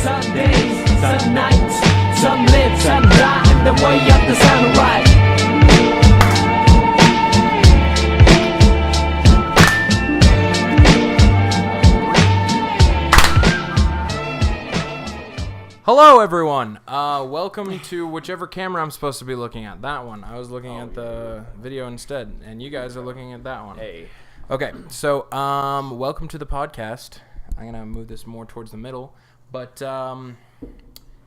Some days, some nights, some live, some die, and the way up the sunrise. Hello, everyone. Welcome to whichever camera I'm supposed to be looking at. That one. I was looking at the video instead, and you guys are looking at that one. Hey. Okay, so welcome to the podcast. I'm gonna move this more towards the middle, but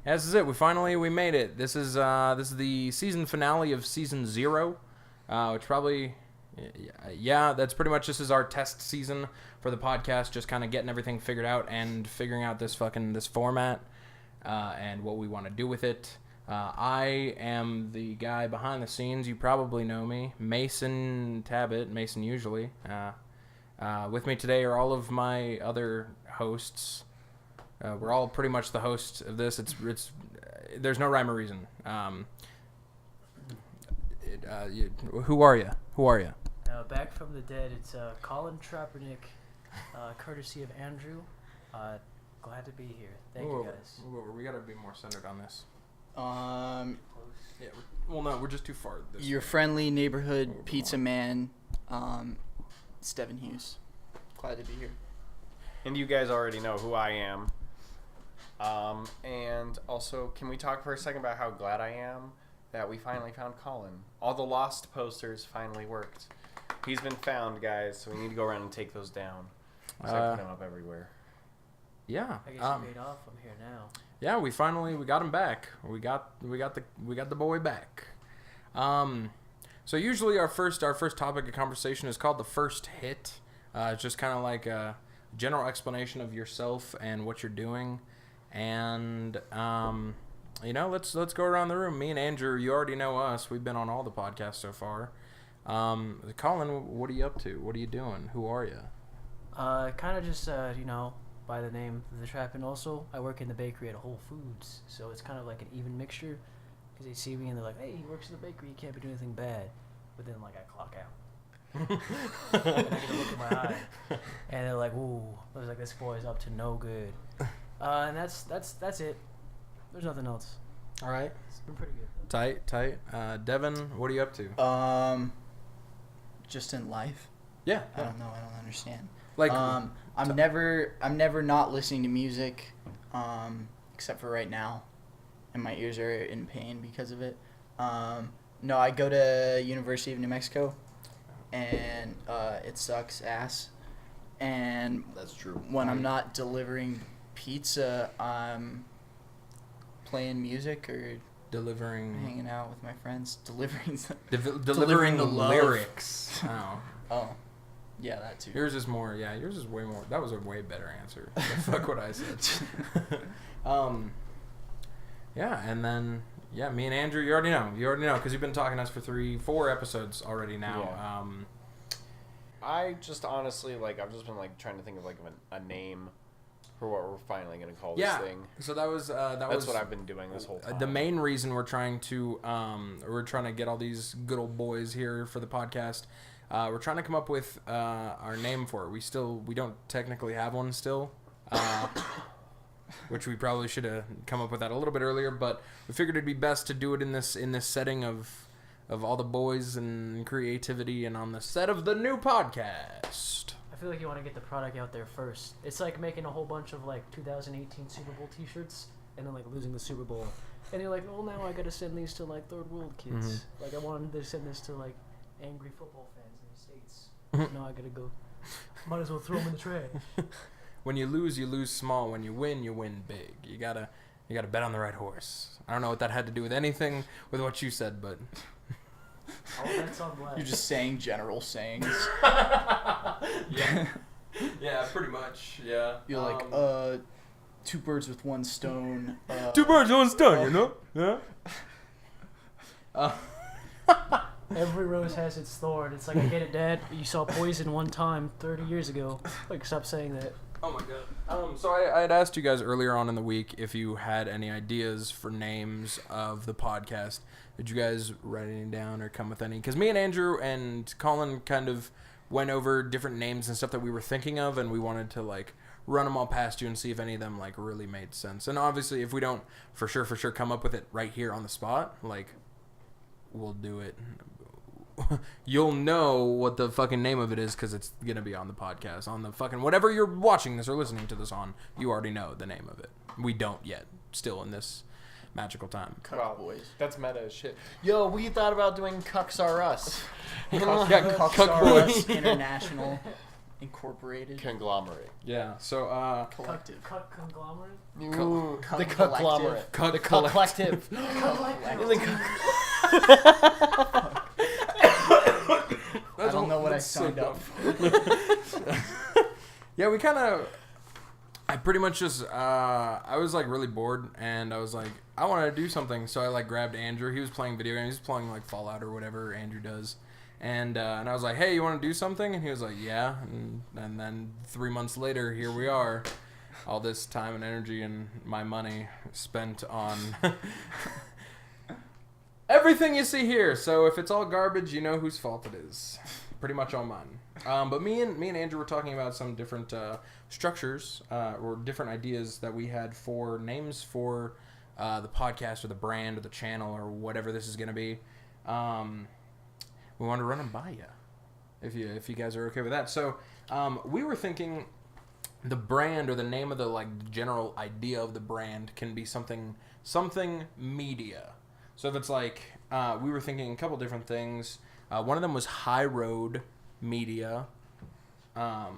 this is it. We made it. This is the season finale of season 0, which probably. Yeah, that's pretty much this is our test season for the podcast, just kind of getting everything figured out and figuring out this format. And what we want to do with it. I am the guy behind the scenes. You probably know me, Mason Tabbitt, Mason usually. With me today are all of my other hosts. We're all pretty much the hosts of this. It's there's no rhyme or reason. Who are you? Back from the dead, it's Colin Trappernick, courtesy of Andrew. Glad to be here. Thank you, guys. We gotta be more centered on this. Yeah. Well, no, we're just too far. Your friendly neighborhood pizza man, Devin Hughes. Glad to be here. And you guys already know who I am. And also, can we talk for a second about how glad I am that we finally found Colin? All the lost posters finally worked. He's been found, guys, so we need to go around and take those down. Start putting them up everywhere. Yeah. I guess you made off. I'm here now. Yeah, we got him back. We got the boy back. So usually our first topic of conversation is called the first hit. It's just kind of like a general explanation of yourself and what you're doing, and let's go around the room. Me and Andrew, you already know us. We've been on all the podcasts so far. Colin, what are you up to? What are you doing? Who are you? Kind of just by the name of the Trap, and also I work in the bakery at Whole Foods, so it's kind of like an even mixture, because they see me and they're like, hey, he works in the bakery, he can't be doing anything bad, but then I clock out and I get a look in my eye and they're like, ooh, I was like, this boy's up to no good, and that's it. There's nothing else. All right, it's been pretty good. Tight. Devin, what are you up to? Just in life. Yeah. I don't know. I don't understand. I'm never not listening to music, except for right now, and my ears are in pain because of it. No, I go to University of New Mexico, and it sucks ass. And that's true. When I'm not delivering pizza, I'm playing music or hanging out with my friends, delivering the lyrics. Oh. Yeah, that too. Yours is way more. That was a way better answer. Fuck what I said. Yeah, and then, me and Andrew, you already know, because you've been talking to us for 3-4 episodes already now. Yeah. I just honestly, I've just been, trying to think of, a name for what we're finally going to call this thing. So that's what I've been doing this whole time. The main reason we're trying to get all these good old boys here for the podcast. We're trying to come up with our name for it. We don't technically have one still, which we probably should have come up with that a little bit earlier. But we figured it'd be best to do it in this setting of all the boys and creativity, and on the set of the new podcast. I feel like you want to get the product out there first. It's like making a whole bunch of 2018 Super Bowl T-shirts and then losing the Super Bowl, and you're like, well, now I got to send these to third world kids. Mm-hmm. I wanted to send this to angry football fans in the States. Now I gotta go. Might as well throw them in the trash. When you lose small. When you win big. You gotta bet on the right horse. I don't know what that had to do with anything with what you said, but. That's on blast. You're just saying general sayings. Yeah, pretty much. Yeah. You're like, two birds with one stone. Two birds with one stone, Yeah. Every rose has its thorn. It's I get it, Dad. You saw poison one time 30 years ago. Stop saying that. Oh my god. So I had asked you guys earlier on in the week if you had any ideas for names of the podcast. Did you guys write any down or come with any? Because me and Andrew and Colin kind of went over different names and stuff that we were thinking of, and we wanted to run them all past you and see if any of them like really made sense. And obviously, if we don't for sure come up with it right here on the spot, like we'll do it. You'll know what the fucking name of it is because it's gonna be on the podcast, on the fucking whatever you're watching this or listening to this on. You already know the name of it. We don't yet. Still in this magical time. Cuck boys. That's meta as shit. Yo, we thought about doing Cucks R Us. Cucks R Us International Incorporated. Conglomerate. Yeah. So Collective. Cuck conglomerate. Ooh, Cuck the Cucklomerate. Cuck The Collective. I don't know what I signed up for. Yeah, we kind of. I pretty much just. I was like really bored, and I was like, I want to do something. So I like grabbed Andrew. He was playing video games. He was playing like Fallout or whatever Andrew does. And I was like, hey, you want to do something? And he was like, yeah. And then 3 months later, here we are. All this time and energy and my money spent on everything you see here. So if it's all garbage, you know whose fault it is. Pretty much all mine. But me and Andrew were talking about some different structures or different ideas that we had for names for the podcast or the brand or the channel or whatever this is going to be. We wanted to run them by you, if you guys are okay with that. So we were thinking the brand or the name of the like general idea of the brand can be something media. So if it's like we were thinking a couple different things. One of them was High Road Media. And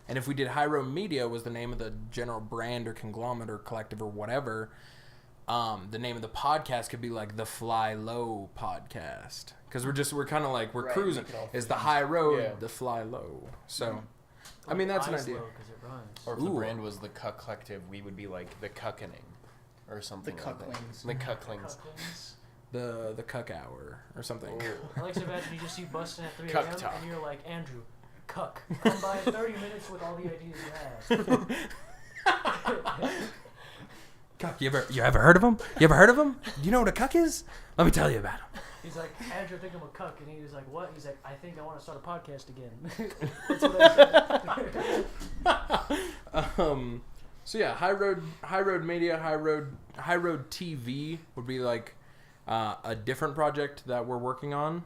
if we did High Road Media was the name of the general brand or conglomerate or collective or whatever, the name of the podcast could be like the Fly Low Podcast. Because we're kind of like, we're Right, cruising. It's the high road, the fly low. So, I mean, that's an idea. Because it rhymes. Or if the brand was the Cuck Collective, we would be like the Cuckening or something. The like that. Cucklings. The Cucklings. Cucklings. The Cuck Hour or something. I like to imagine you just see busting at 3 Cuck a.m. talk. and you're like, Andrew, cuck. Come by in 30 minutes with all the ideas you have. Cuck, you ever heard of him? You ever heard of him? Do you know what a cuck is? Let me tell you about him. He's like, Andrew, I think I'm a cuck. And he was like, what? He's like, I think I want to start a podcast again. That's what I said. So yeah, High Road Media, High Road TV would be like a different project that we're working on.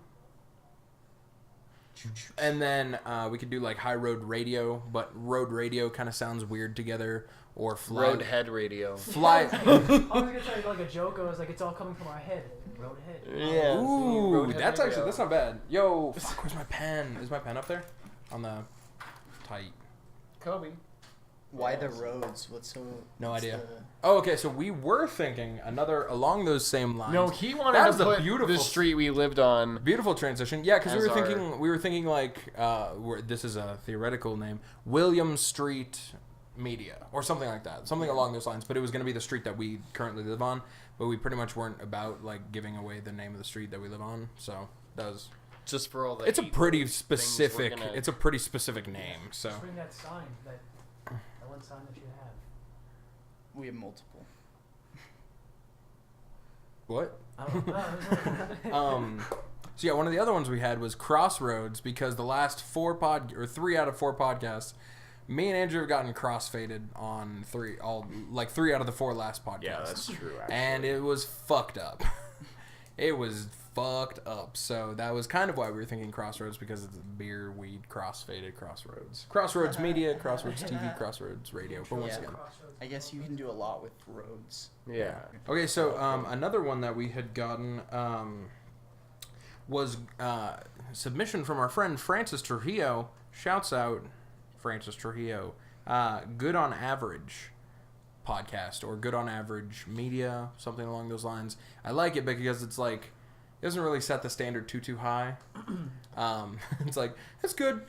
And then we could do like High Road Radio, but Road Radio kind of sounds weird together. Or Roadhead Radio. Fly. I was gonna try like a joke. I was like, it's all coming from our head. Roadhead. Yeah. Ooh, Roadhead that's Radio. that's not bad. Yo, fuck, where's my pen? Is my pen up there? On the tight. Kobe. Why the roads? What's idea. the- Oh, okay. So we were thinking another along those same lines. No, he wanted That to was a put beautiful- the street we lived on. Beautiful transition. Yeah, because As we were thinking like this is a theoretical name, William Street Media or something like that, something along those lines. But it was going to be the street that we currently live on. But we pretty much weren't about like giving away the name of the street that we live on. So that was. Just for all the. It's a hate pretty things specific. we're gonna- It's a pretty specific name. So. Just bring that sign, that one sign that you have. We have multiple. What? I don't know. So yeah, one of the other ones we had was Crossroads because the last 3 out of 4 podcasts, me and Andrew have gotten crossfaded on 3 out of the 4 last podcasts. Yeah, that's true. Actually. And it was fucked up. It was fucked up. So that was kind of why we were thinking Crossroads because it's beer, weed, crossfaded, Crossroads. Crossroads Media, Crossroads TV, Crossroads Radio. But once Yeah. again. I guess you can do a lot with roads. Yeah. Okay, so another one that we had gotten was submission from our friend Francis Trujillo. Shouts out, Francis Trujillo. Good on Average podcast or Good on Average Media, something along those lines. I like it because it's like it doesn't really set the standard too high. It's like it's good.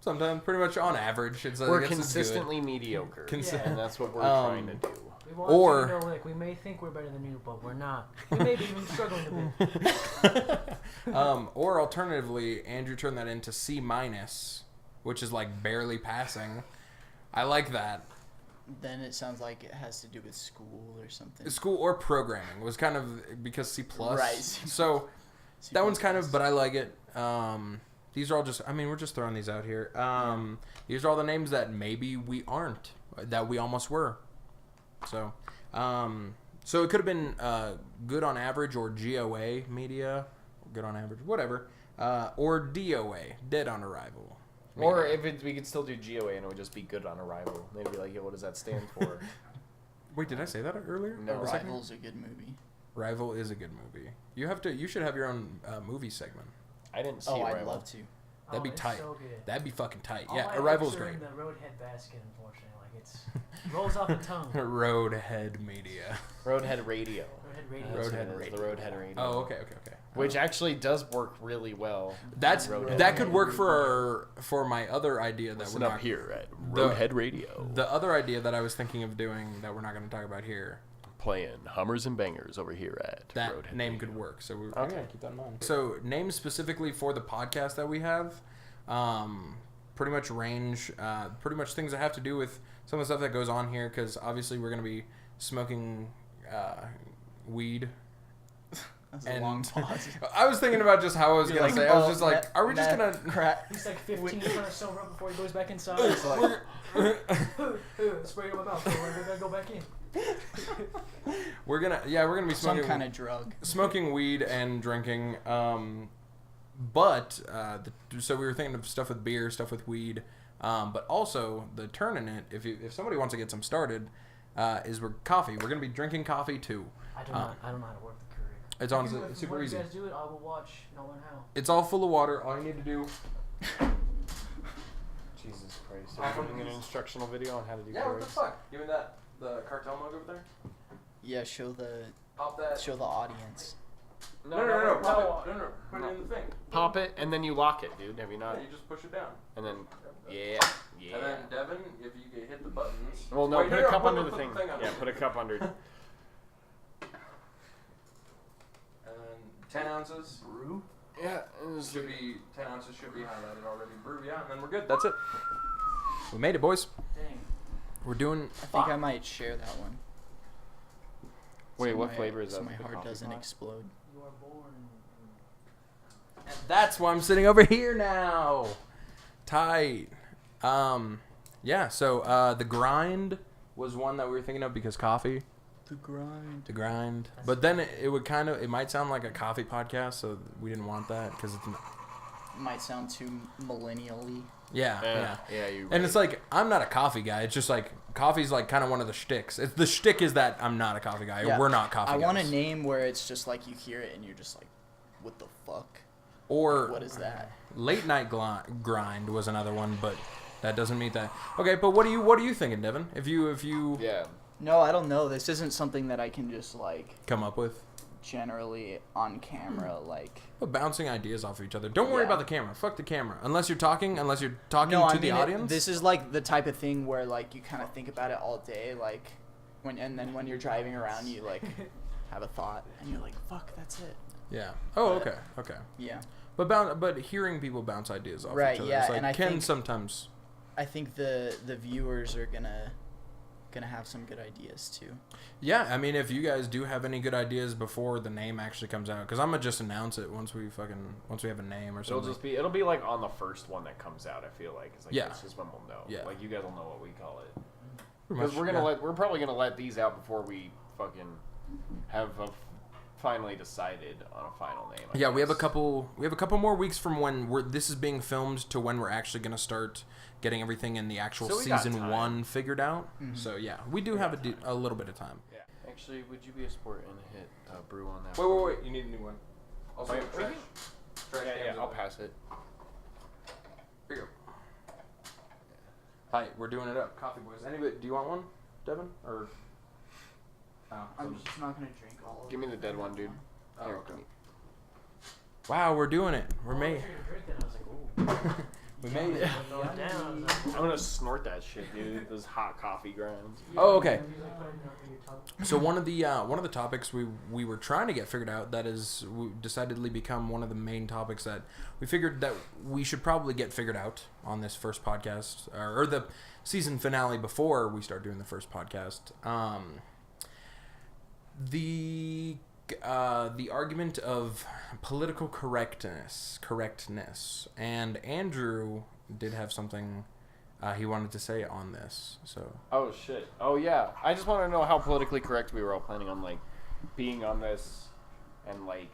Sometimes pretty much on average. We're I guess consistently mediocre. Yeah. And that's what we're trying to do. We want Or- you to know, like, we may think we're better than you, but we're not. We may be even struggling a bit. Or alternatively, Andrew turned that into C-, which is like barely passing. I like that. Then it sounds like it has to do with school or something. School or programming was kind of because C+. Right. So that one's kind of, but I like it. These are all just, I mean, we're just throwing these out here. These are all the names that maybe we aren't that we almost were. So, so it could have been good on average or GOA media, good on average, whatever, or DOA, dead on arrival. Or media. if we could still do GOA and it would just be good on arrival. They'd be like, yo, what does that stand for? Wait, did I say that earlier? No. Or second? Rival's a good movie. Rival is a good movie. You should have your own movie segment. I didn't see Oh, I'd Arrival. love to. That'd be it's tight. So good. That'd be fucking tight. All Yeah, my Arrival's epics are great. in the Roadhead basket, unfortunately. Like it's rolls off the tongue. Roadhead Media. Roadhead Radio. Roadhead radio. Roadhead It's the Roadhead Radio. Oh, okay. Which actually does work really well. That's Roadhead. that could work for my other idea that Listen we're up not here at the- Roadhead Radio. The other idea that I was thinking of doing that we're not going to talk about here. Playing Hummers and Bangers over here at That Roadhead name Radio. could work, so we're Okay. gonna keep that in mind. So names specifically for the podcast that we have, pretty much range, pretty much things that have to do with some of the stuff that goes on here, because obviously we're gonna be smoking weed. That's a long pause. I was thinking about just how I was You're gonna like, say. I was oh, just like, are we just meth, gonna? crack? He's like 15 trying to sober up before he goes back inside. It's like, spray it in my mouth. We're gonna go back in. We're gonna be Some smoking kind of drug. smoking weed and drinking. But so we were thinking of stuff with beer, stuff with weed, but also the turn in it. If somebody wants to get some started, is we're coffee. We're gonna be drinking coffee too. I don't know how to work the Keurig. It's honestly it's super easy. If you guys do it, I will watch and I'll learn how. It's all full of water. All you need to do. Jesus Christ. Are you doing an instructional video on how to do Yeah, what the Keurigs? fuck? Give me the cartel mug over there. Yeah, show the Pop that. show the audience. No. Pop it. No. Put it in the thing. Pop it and then you lock it, dude. Have you not? Yeah, you just push it down. And then, yeah. And then Devin, if you can hit the buttons. Well, no, Wait, put a cup under the put thing. under. Yeah, put a cup under. And then 10 ounces. Brew? Yeah. Should be 10 ounces. Should be highlighted already. Brew, yeah, and then we're good. That's it. We made it, boys. Dang. We're doing. I think I might share that one. Wait, So what my- flavor is that? So my The heart coffee doesn't pot? explode. You are born. That's why I'm sitting over here now. Tight. Yeah. So the grind was one that we were thinking of because coffee. The grind. The grind. But then it would it might sound like a coffee podcast, so we didn't want that because it's not. Might sound too millennial-y. Yeah. you. And it's like I'm not a coffee guy. It's just like coffee's like kind of one of the shticks. The shtick is that I'm not a coffee guy. Yeah. Or we're not coffee I guys. want a name where it's just like you hear it and you're just like, what the fuck? Or What is that? late night grind was another one, but that doesn't meet that. Okay, but what are you thinking, Devin? If you Yeah. No, I don't know. This isn't something that I can just like come up with. generally on camera like. Well, bouncing ideas off of each other. Don't worry Yeah. about the camera. Fuck the camera. Unless you're talking No, to I the mean, audience. this is like the type of thing where like you kind of think about it all day, like then when you're driving around, you like have a thought and you're like, fuck, that's it. Yeah. Oh, okay. Okay. Yeah. But hearing people bounce ideas off Right, each other yeah, is like and I can think- sometimes. I think the viewers are gonna have some good ideas too. Yeah, I mean, if you guys do have any good ideas before the name actually comes out, because I'm gonna just announce it once we have a name or something. It'll be like on the first one that comes out. I feel like it's like Yeah. that's just when we'll know. Yeah. Like you guys will know what we call it. Pretty Because much, we're probably gonna let these out before we fucking have finally decided on a final name. I Yeah, we have a guess. couple more weeks from when this is being filmed to when we're actually gonna start getting everything in the actual So we got season time. 1 figured out. Mhm. So yeah, we do have a little bit of time. Yeah. Actually, would you be a sport and hit brew on that? Wait! You need a new one. Also, Wait, trash. Yeah, I'll pass it. Here you go. Hi, we're doing it up. Coffee boys. Anybody? Do you want one, Devin? Or? Oh, I'm just not gonna drink all of it. Give me the dead one, dude. Oh, Here. okay. Wow, we're doing it. We're Oh, made. I figured drink that. I was like, ooh. We made it. Throw it down. I was like, I'm gonna snort that shit, dude. Those hot coffee grounds. Oh, okay. You like put it in your tongue. So one of the topics we were trying to get figured out that is decidedly become one of the main topics that we figured that we should probably get figured out on this first podcast or the season finale before we start doing the first podcast. The argument of political correctness, and Andrew did have something he wanted to say on this. So. Oh shit. Oh yeah. I just want to know how politically correct we were all planning on like being on this, and like,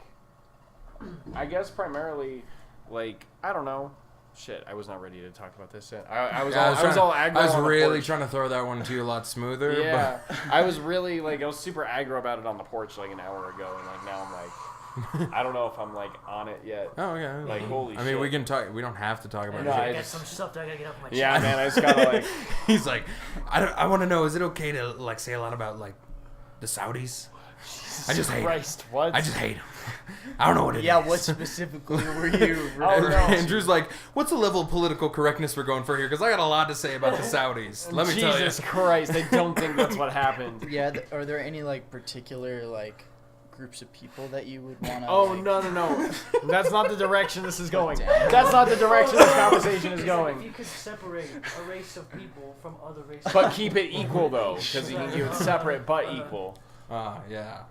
I guess primarily, like, I don't know. Shit, I was not ready to talk about this yet. I was all aggro. I was on the really porch. trying to throw that one to you a lot smoother. Yeah, But I was really like, I was super aggro about it on the porch like an hour ago, and like now I'm like, I don't know if I'm like on it yet. Oh yeah. Like holy shit. I mean, we can talk. We don't have to talk about No, it. I I got just- some stuff that I gotta get off my chest. Yeah, man, I just gotta like. He's like, I want to know, is it okay to like say a lot about like the Saudis? I just hate. Christ, what? I just hate them. I don't know what it is. Yeah, what specifically were you? Oh, no. Andrew's like, what's the level of political correctness we're going for here? Because I got a lot to say about the Saudis. Let me tell you. Jesus Christ, I don't think that's what happened. Yeah, are there any like particular like groups of people that you would want to? Oh no. That's not the direction this is going. That's not the direction this conversation is If going. you could separate a race of people from other races, But keep it equal though, because you can keep it separate but equal. Yeah.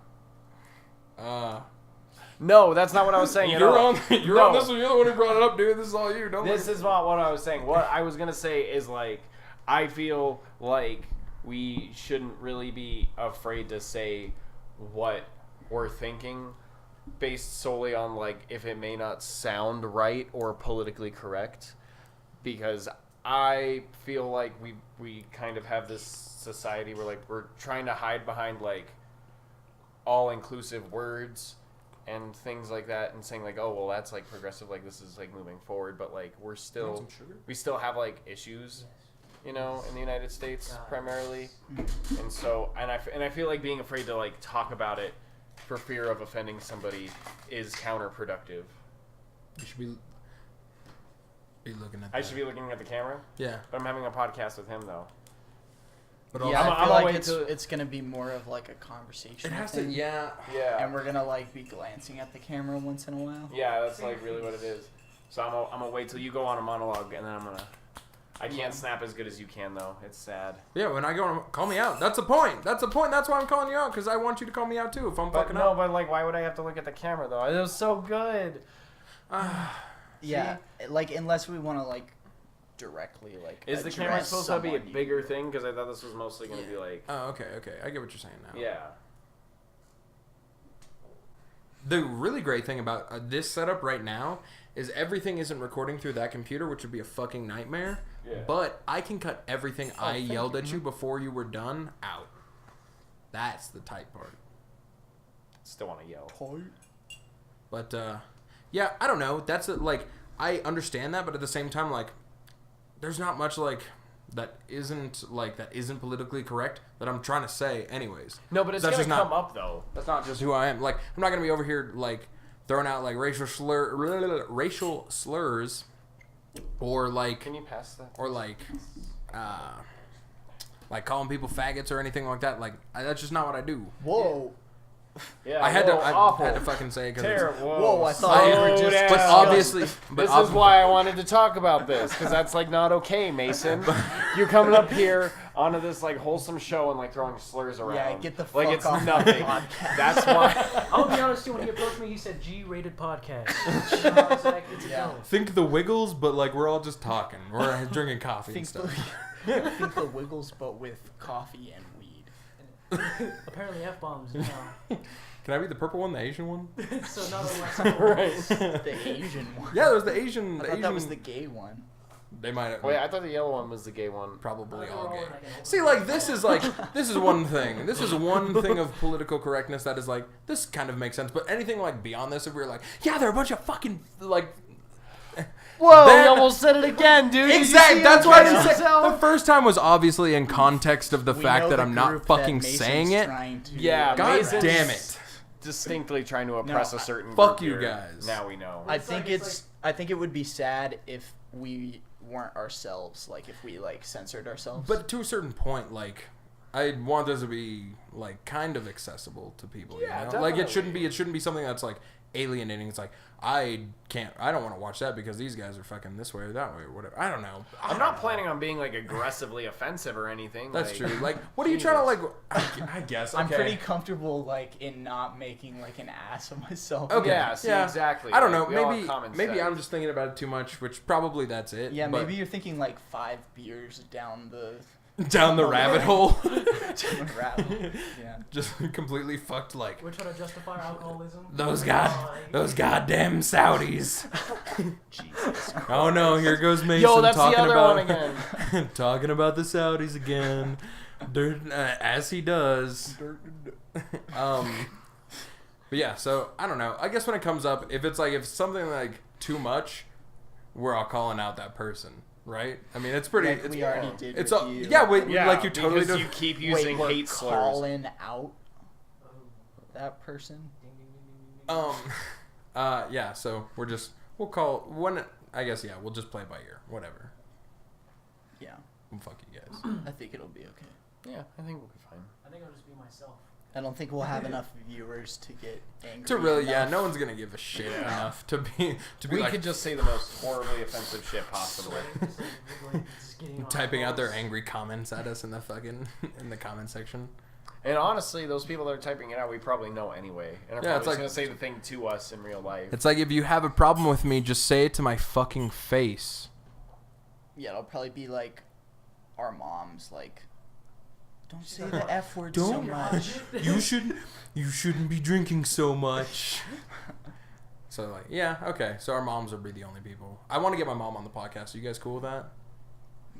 No, that's not what I was saying. You're at all. on. You're No. on this one. You're the one who brought it up, dude. This is all you. Don't. This is not what I was saying. What I was gonna say is like, I feel like we shouldn't really be afraid to say what we're thinking, based solely on like if it may not sound right or politically correct, because I feel like we kind of have this society where like we're trying to hide behind like all-inclusive words and things like that, and saying like, oh well, that's like progressive, like this is like moving forward, but like we still have like issues, you know, in the United States primarily, and so and I feel like being afraid to like talk about it for fear of offending somebody is counterproductive. You should be looking at. I should be looking at the camera, Yeah. but I'm having a podcast with him though. But Yeah, also, I I'm feel gonna like wait till- it's gonna be more of like a conversation. it has to. thing, Yeah. Yeah. And we're gonna like be glancing at the camera once in a while. Yeah, that's like really what it is. So I'm gonna wait till you go on a monologue, and then I can't snap as good as you can though. It's sad. Yeah. When I go on, call me out. That's the point. That's the point. That's why I'm calling you out, because I want you to call me out too. If I'm But fucking no, up. but like, why would I have to look at the camera though? It was so good. Yeah, like unless we want to like directly like. Is the camera address supposed to be a someone bigger you- thing? Because I thought this was mostly gonna be like. Oh, okay. I get what you're saying now. Yeah. The really great thing about this setup right now is everything isn't recording through that computer, which would be a fucking nightmare. Yeah. But I can cut everything I yelled at you before you were done out. That's the tight part. Still want to yell. But yeah, I don't know. That's like I understand that, but at the same time, like, there's not much like that isn't politically correct that I'm trying to say, anyways. No, but it's That's gonna just come not- up though. That's not just who I am. Like, I'm not gonna be over here like throwing out like racial slurs, or like, Can you pass that? or like calling people faggots or anything like that. Like, that's just not what I do. Whoa. Yeah. I had awful. to fucking say it because Terrible. Whoa, I thought you were just. but obviously, This is why I wanted to talk about this, because that's like not okay, Mason. You're coming up here onto this like wholesome show and like throwing slurs around. Yeah, get the like fuck it's off nothing. my podcast. That's why. I'll be honest too. When he approached me, he said G-rated podcast. I was like, it's a go. think the Wiggles, but like we're all just talking. We're drinking coffee and think stuff. think the Wiggles, but with coffee and weed. Apparently F-bombs now. Can I be the purple one, the Asian one? So now that Right. The Asian one. Yeah, there's the Asian. I The thought Asian. that was the gay one. They might have. Wait, I thought the yellow one was the gay one. Probably They're all all gay. like an- See, like this is one thing. This is one thing of political correctness that is like this kind of makes sense. But anything like beyond this, if we were like, yeah, they're a bunch of fucking like. Whoa! Then- you almost said it again, dude. Did you Exactly. see That's him why I catch didn't say. himself? The first time was obviously in context of the We fact know that the I'm not group fucking that Mason's saying it. trying to Yeah, God Mason's damn it. Distinctly trying to oppress No, a certain. fuck group you here. guys. Now we know. I It's think like- it's it's. I think it would be sad if we weren't ourselves. Like if we like censored ourselves. But to a certain point, like I want this to be like kind of accessible to people. Yeah, you know? Like it shouldn't definitely. be something that's like alienating. It's like I don't want to watch that because these guys are fucking this way or that way or whatever. I don't know. I'm not planning on being like aggressively offensive or anything. That's like, true. Like, what are you trying to like? I guess. Okay. I'm pretty comfortable like in not making like an ass of myself. Okay. Yeah, see, exactly. I don't know. Like, we all have common Maybe sense. I'm just thinking about it too much, which probably that's it. Yeah, but maybe you're thinking like 5 beers down the down the rabbit hole. down the rabbit hole. Yeah. Just completely fucked. Like We're trying to justify alcoholism. those goddamn Saudis. Jesus. Oh no, here goes Mason Yo, that's the talking other about one again. talking about the Saudis again. As he does. But yeah, so I don't know. I guess when it comes up, if it's something like too much, we're all calling out that person, right? I mean, it's pretty. Like it's, we already did It's with all, you. yeah, Yeah, like you totally because do. you keep Wait, using we're hate slurs. calling out that person. Yeah. So we'll call when I guess we'll just play it by ear, whatever. Yeah, Well, fuck you guys. I think it'll be okay. Yeah, I think we'll be fine. I think I'll just be myself. I don't think we'll have enough viewers to get angry. To really, enough. no one's gonna give a shit enough to be We like could just say the most horribly offensive shit possible. Just getting on typing out their calls. angry comments at us in the fucking in the comment section. And honestly, those people that are typing it out, we probably know anyway. And are Yeah, probably it's just like- going to say the thing to us in real life. It's like if you have a problem with me, just say it to my fucking face. Yeah, it'll probably be like our moms, like, don't say the F word so Don't. much. You shouldn't be drinking so much. So like, yeah, okay. So our moms would be the only people. I want to get my mom on the podcast. Are you guys cool with that?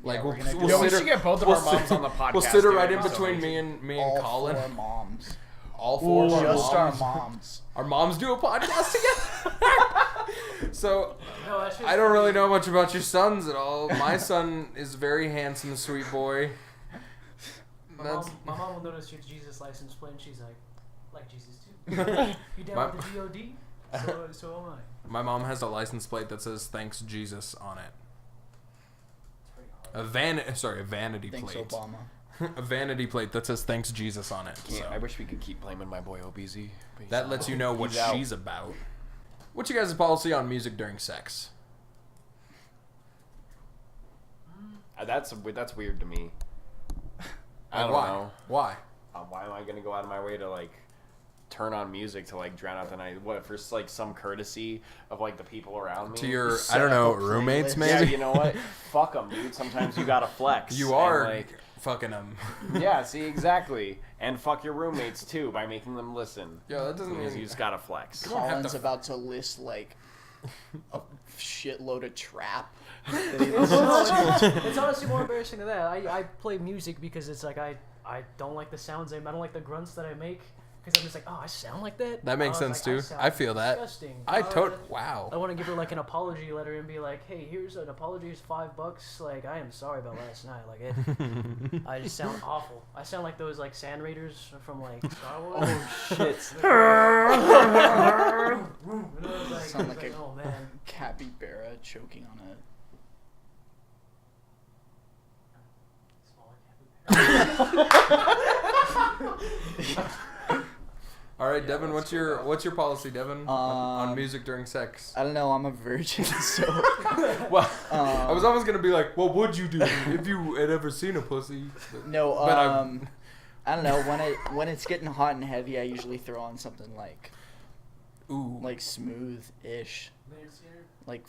Like Yeah, we'll, we're gonna we'll do Yo, we sit her- should get both of we'll our moms sit- on the podcast. We'll sit her dude. right in It'd be so between amazing. me and All Colin. 4 moms. All 4 of our Just our moms. moms. Our moms do a podcast together. So No, that's just I don't really know much about your sons at all. My son is a very handsome, sweet boy. My mom will notice your Jesus license plate and she's like Jesus too. You down My- with the GOD? So am I. My mom has a license plate that says "Thanks Jesus" on it. It's pretty hard. A vanity Thanks, plate. Obama. A vanity plate that says "Thanks Jesus" on it. Yeah, So I wish we could keep blaming my boy OBZ. but he's that out. lets you know what He's out. she's about. What's your guys' policy on music during sex? That's weird to me. I don't Why? know. Why? Why am I gonna go out of my way to like turn on music to like drown out the night? What for? Like some courtesy of like the people around me. To your, I Set don't know, up a roommates playlist. maybe? Yeah, you know what? Fuck them, dude. Sometimes you gotta flex. You and, are like, fucking them. yeah. See, exactly. And fuck your roommates too by making them listen. Yeah, that doesn't Because mean you just gotta flex. don't have Colin's to- about to list like a shitload of trap. It's honestly more embarrassing than that. I play music because it's like I don't like the sounds I don't like the grunts that I make because I'm just like, oh, I sound like that. That makes I was sense like, too. sound I feel that. disgusting. Wow. I want to give her like an apology letter and be like, hey, here's an apology. It's $5. Like, I am sorry about last night. Like, I just sound awful. I sound like those like sand raiders from like Star Wars. Oh shit. Sound like a- oh man. Capybara choking on a. All right, Devin, what's your policy, Devin, on Um, music during sex? I don't know. I'm a virgin, so. Well, I was um, almost gonna be like, what would you do if you had ever seen a pussy? No, But I'm- I don't know. When it's getting hot and heavy, I usually throw on something like smooth-ish, like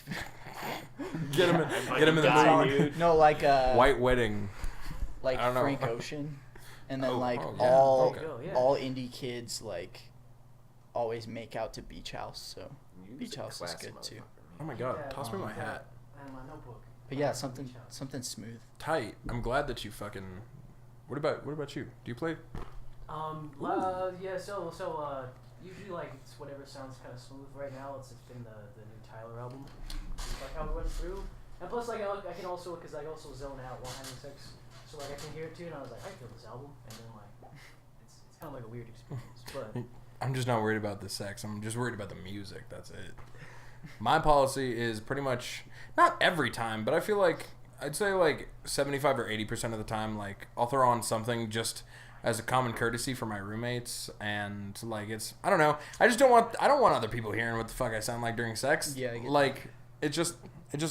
Get him in the Die, mood. dude. no, like White Wedding. like I don't know. Frank Ocean, and then Oh, like oh, yeah. all Okay. Oh, yeah. all indie kids like always make out to Beach House. So, You're Beach a House is classy good too. Oh my god, Yeah, toss me my yeah. hat. And my notebook. But yeah, something smooth. Tight. I'm glad that you fucking. What about you? Do you play? Yeah. So usually like it's whatever sounds kind of smooth right now. It's been the new Tyler album. It's like how we went through, and plus like I can also because I also zone out while having sex, so like I can hear it too, and I was like I feel this album, and then like it's kind of like a weird experience, but. I'm just not worried about the sex. I'm just worried about the music. That's it. My policy is pretty much not every time, but I feel like I'd say like 75 or 80% of the time, like I'll throw on something just as a common courtesy for my roommates, and like I don't know. I don't want other people hearing what the fuck I sound like during sex. Yeah, I get like it just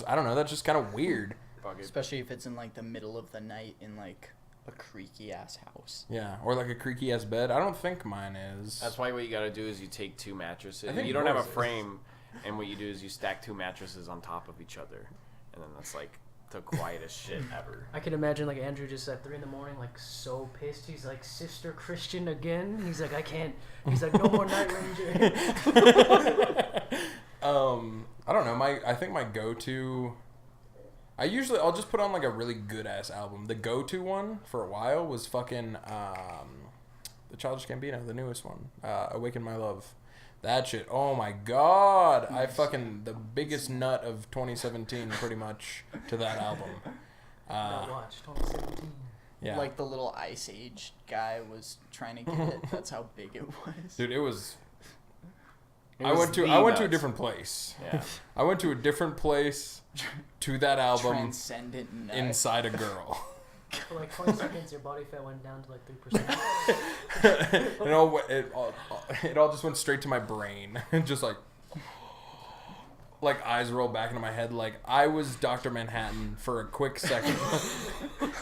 I don't know. That's just kind of weird. Especially if it's in like the middle of the night in like a creaky ass house. Yeah, or like a creaky ass bed. I don't think mine is. That's why what you gotta do is you take 2 mattresses. I think You don't have a yours is. frame, and what you do is you stack 2 mattresses on top of each other, and then that's like the quietest shit ever. I can imagine like Andrew just at 3 a.m, like so pissed. He's like, Sister Christian again. He's like, I can't. He's like, no more Night Ranger. I don't know. I think my go-to. I'll just put on like a really good ass album. The go-to one for a while was fucking the Childish Gambino, the newest one, Awaken My Love. That shit. Oh my god. I fucking the biggest nut of 2017 pretty much to that album. Watch 2017. Yeah. Like the little Ice Age guy was trying to get it. That's how big it was. Dude, it was It I was went to the a nuts. different place. Yeah. I went to a different place to that album Transcendent nut. inside a girl. For like 20 seconds, your body fat went down to like 3%. It all just went straight to my brain. Just like eyes roll back into my head. Like I was Dr. Manhattan for a quick second.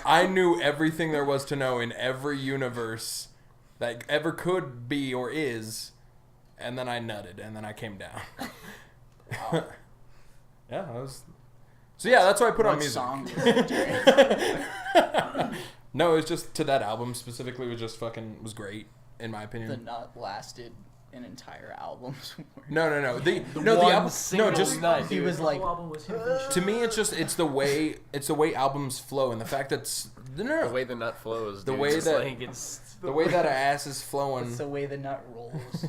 I knew everything there was to know in every universe that ever could be or is, and then I nutted, and then I came down. Wow. Yeah, that was. So yeah, that's why I put on What music. song was it during? No, it was just to that album specifically. Was just fucking was great in my opinion. The nut lasted an entire album's worth. No. The one album. No, single just nut, He dude. was like, The whole album was him finishing. to me, it's the way albums flow, and the fact that The way the nut flows. The dude, way just that- like it's the way that ass is flowing. that's the way the nut rolls.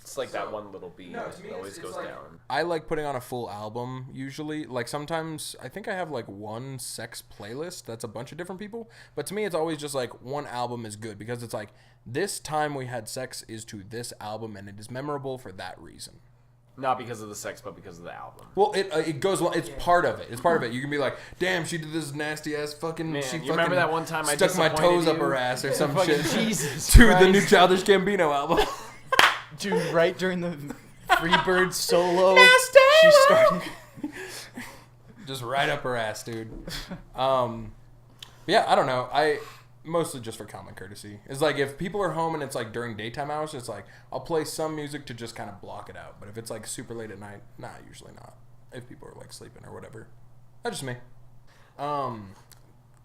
it's like that one little beat. No, to me it always it's goes like- down. I like putting on a full album usually. Like sometimes I think I have like one sex playlist that's a bunch of different people. But to me it's always just like one album is good because it's like this time we had sex is to this album and it is memorable for that reason. Not because of the sex, but because of the album. Well, it goes. It's part of it. It's part of it. You can be like, "Damn, she did this nasty ass fucking." Man, she you fucking remember that one time I stuck my disappointed toes up you? her ass or some Fucking shit. Jesus to the Christ. new Childish Gambino album. Dude, right during the Freebird solo, Nasty she started. Just right up her ass, dude. Yeah, I don't know. I mostly just for common courtesy. It's like if people are home and it's like during daytime hours, it's like I'll play some music to just kind of block it out. But if it's like super late at night, nah, usually not. If people are like sleeping or whatever, that's just me.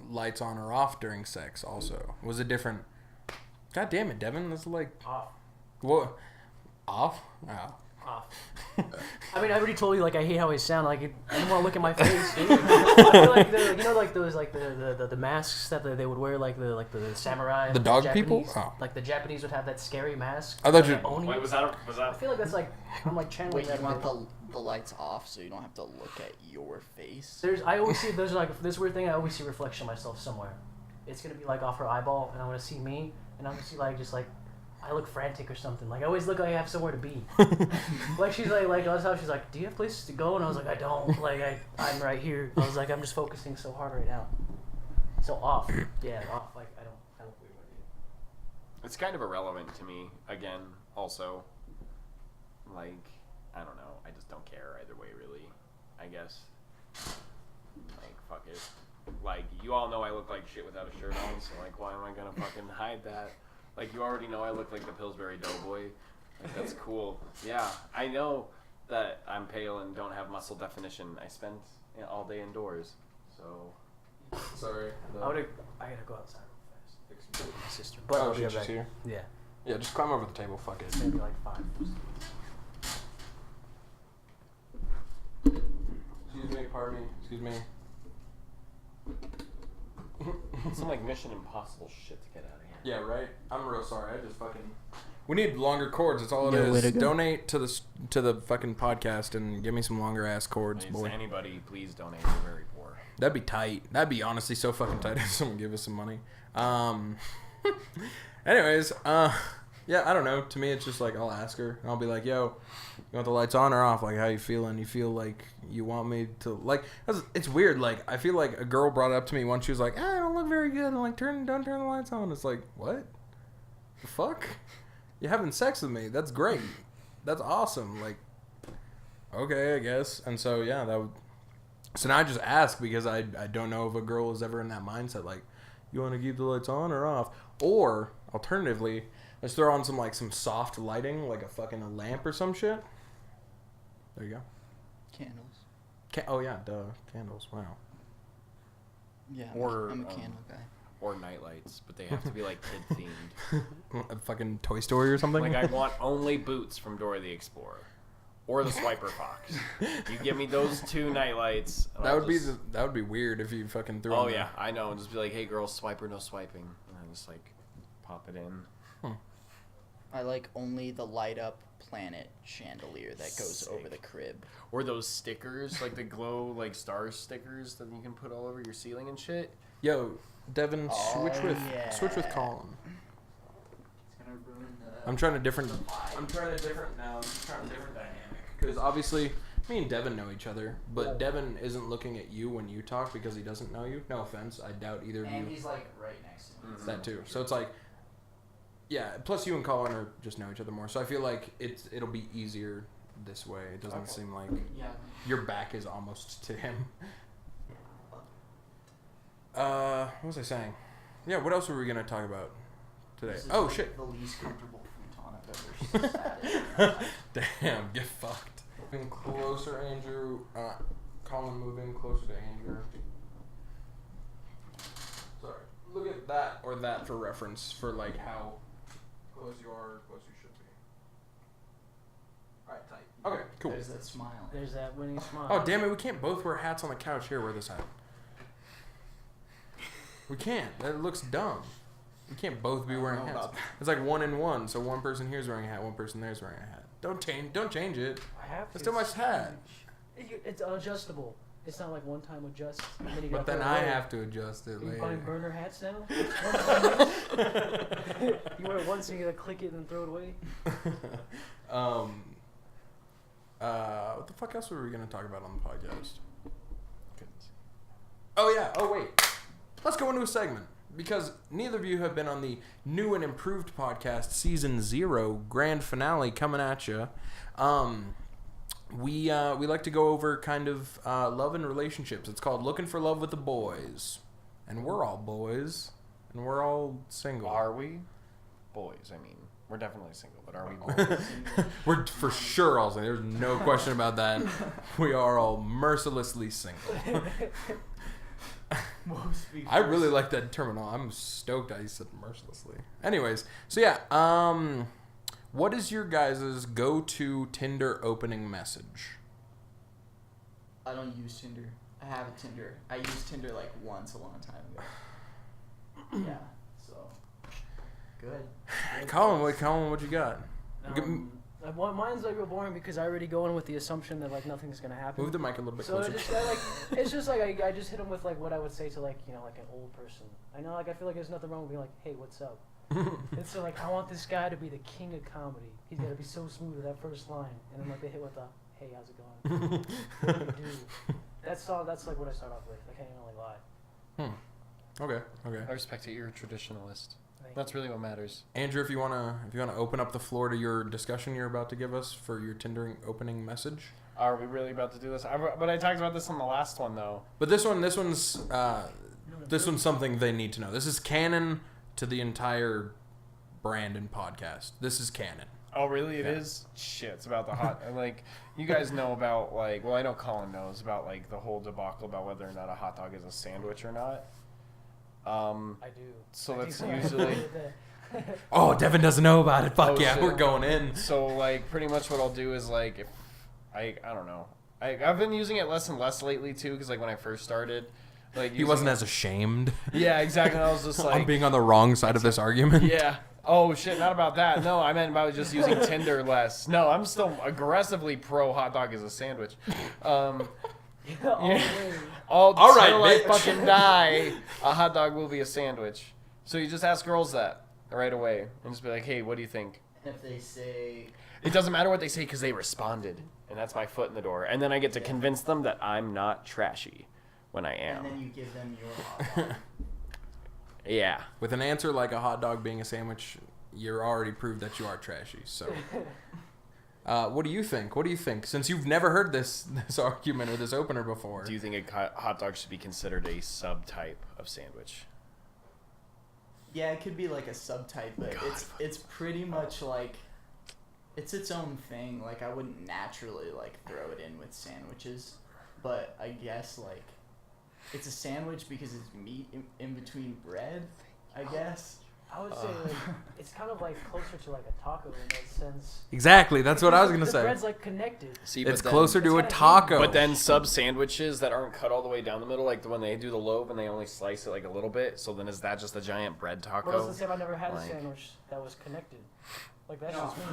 Lights on or off during sex also was a different. God damn it, Devin. That's like Off. what? Off? Oh. Off. I mean, I already told you, like, I hate how I sound. Like, I don't want to look at my face, dude. I feel like like those, like the masks that they would wear, like the samurai. The like, dog Japanese, people? Oh. Like the Japanese would have that scary mask. I thought you- like, Oni. Wait, was that? I feel like that's like I'm like channeling Wait, you that. want bit. the lights off so you don't have to look at your face? I always see there's like this weird thing. I always see a reflection of myself somewhere. It's gonna be like off her eyeball, and I'm gonna see me, and I'm gonna see like just like. I look frantic or something. Like I always look like I have somewhere to be. Like she's like I was how she's like, do you have places to go? And I was like, I don't. Like I'm right here. I was like, I'm just focusing so hard right now. So off. Yeah, off. Like I don't weird what I do. It's kind of irrelevant to me. Again, also, like I don't know. I just don't care either way, really. I guess. Like fuck it. Like you all know I look like shit without a shirt on, so like why am I gonna fucking hide that? Like, you already know I look like the Pillsbury Doughboy. Like, that's cool. Yeah, I know that I'm pale and don't have muscle definition. I spent all day indoors, so... Sorry. I gotta go outside real fast. Fix my sister. But Oh, I'll be she's right just back. here. Yeah. Yeah, just climb over the table. Fuck it. It's gonna be like 5. Excuse me, pardon me. Excuse me. Some, like, Mission Impossible shit to get out of here. Yeah, right. I'm real sorry. I just fucking. We need longer cords. That's all it Yeah, way is. to go. Donate to the fucking podcast and give me some longer ass cords, Please, boy. anybody, please donate. We're very poor. That'd be tight. That'd be honestly so fucking tight if someone give us some money. Anyways, Yeah, I don't know. To me, it's just like I'll ask her. And I'll be like, "Yo, you want the lights on or off? Like, how you feeling? You feel like you want me to like?" It's weird. Like, I feel like a girl brought it up to me once. She was like, "I don't look very good." I'm like, don't turn the lights on." It's like, what? The fuck? You're having sex with me. That's great. That's awesome. Like, okay, I guess. And so yeah, so now I just ask because I don't know if a girl is ever in that mindset. Like, you want to keep the lights on or off? Or alternatively, let's throw on some soft lighting, like a lamp or some shit. There you go. Candles. Oh yeah, duh, candles. Wow. Yeah, Or, I'm a candle guy. Or nightlights, but they have to be like kid themed. A fucking Toy Story or something. Like I want only boots from Dora the Explorer, or the Swiper Fox. You give me those two nightlights. That would be weird if you fucking threw. Oh yeah, I know. And just be like, hey girls, swiper, no swiping, and then just like pop it in. I like only the light up planet chandelier that goes over the crib. Or those stickers, like the glow like star stickers that you can put all over your ceiling and shit. Yo, Devin, switch with Colin. It's gonna ruin the. I'm trying a different dynamic because obviously me and Devin know each other, but Devin isn't looking at you when you talk because he doesn't know you. No offense, I doubt either of you. And he's like right next to me. That too. So it's like, yeah. Plus you and Colin are just know each other more, so I feel like it'll be easier this way. It doesn't seem like your back is almost to him. What was I saying? Yeah, what else were we gonna talk about today? Oh shit! The least comfortable futon I've ever sat in. Damn, get fucked. Moving closer, Andrew. Colin moving closer to Andrew. Sorry. Look at that or that for reference for like how close you are, close you should be. Alright, tight. Okay, cool. There's that smile. There's that winning smile. Oh damn it! We can't both wear hats on the couch. Here, wear this hat. We can't. That looks dumb. We can't both be wearing hats. It's like 1 and 1. So one person here is wearing a hat, one person there is wearing a hat. Don't change it. I have to. It's too much hat. It's adjustable. It's not like one time adjust. And then you But then I have to adjust it Are you later. buying burner hats now? You wear it once and you gotta click it and throw it away. What the fuck else were we gonna talk about on the podcast? Oh yeah. Oh wait. Let's go into a segment because neither of you have been on the new and improved podcast, season 0, grand finale coming at you. We like to go over kind of love and relationships. It's called Looking for Love with the Boys, and we're all boys, and we're all single. Are we? Boys, I mean. We're definitely single, but are we boys? We're for sure all single. There's no question about that. We are all mercilessly single. I really like that terminology. I'm stoked I said mercilessly. Anyways, so yeah, what is your guys' go-to Tinder opening message? I don't use Tinder. I have a Tinder. I used Tinder like once a long time ago. Yeah, so good. Colin, what you got? Mine's like real boring because I already go in with the assumption that like nothing's gonna happen. Move the mic a little bit So closer. it's just like I just hit him with like what I would say to like like an old person. I know like I feel like there's nothing wrong with being like, hey, what's up? And so like I want this guy to be the king of comedy. He's gotta be so smooth with that first line, and then like they hit with the, hey, how's it going? What do you do? That's like what I start off with. I can't even like lie. Okay. I respect it. You're a traditionalist. That's really what matters. Andrew, if you wanna open up the floor to your discussion you're about to give us for your Tinder opening message. Are we really about to do this? But I talked about this on the last one though. But this one's something they need to know. This is canon to the entire brand and podcast. This is canon. Oh, really? It is? Shit, it's about the hot... like, you guys know about, like... Well, I know Colin knows about, like, the whole debacle about whether or not a hot dog is a sandwich or not. I do. So that's usually... Oh, Devin doesn't know about it. Fuck Oh, yeah, shit. we're going in. So, like, pretty much what I'll do is, like, if... I don't know. I've been using it less and less lately, too, because, like, when I first started... like He wasn't as ashamed. Yeah, exactly. I was just like... I'm being on the wrong side of this argument. Yeah. Oh, shit, not about that. No, I meant about just using Tinder less. No, I'm still aggressively pro hot dog as a sandwich. All All right, till I bitch. fucking die, a hot dog will be a sandwich. So you just ask girls that. right away and just be like, hey, what do you think? And if they say... It doesn't matter what they say because they responded. And that's my foot in the door. And then I get to convince them that I'm not trashy when I am. And then you give them your hot dog. Yeah. With an answer like a hot dog being a sandwich, you're already proved that you are trashy. So, what do you think? What do you think? Since you've never heard this argument or this opener before. Do you think a hot dog should be considered a subtype of sandwich? Yeah, it could be like a subtype, but it's pretty much like... It's its own thing. Like, I wouldn't naturally, like, throw it in with sandwiches. But I guess, like, it's a sandwich because it's meat in between bread, I guess. I would say like, it's kind of like closer to like a taco in that sense. Exactly. That's what I was going to say. The bread's like connected. See, it's closer to a taco. But then sub sandwiches that aren't cut all the way down the middle, like when they do the loaf and they only slice it like a little bit, so then is that just a giant bread taco? Well, I was gonna say, I've never had a sandwich that was connected. Like that's just me.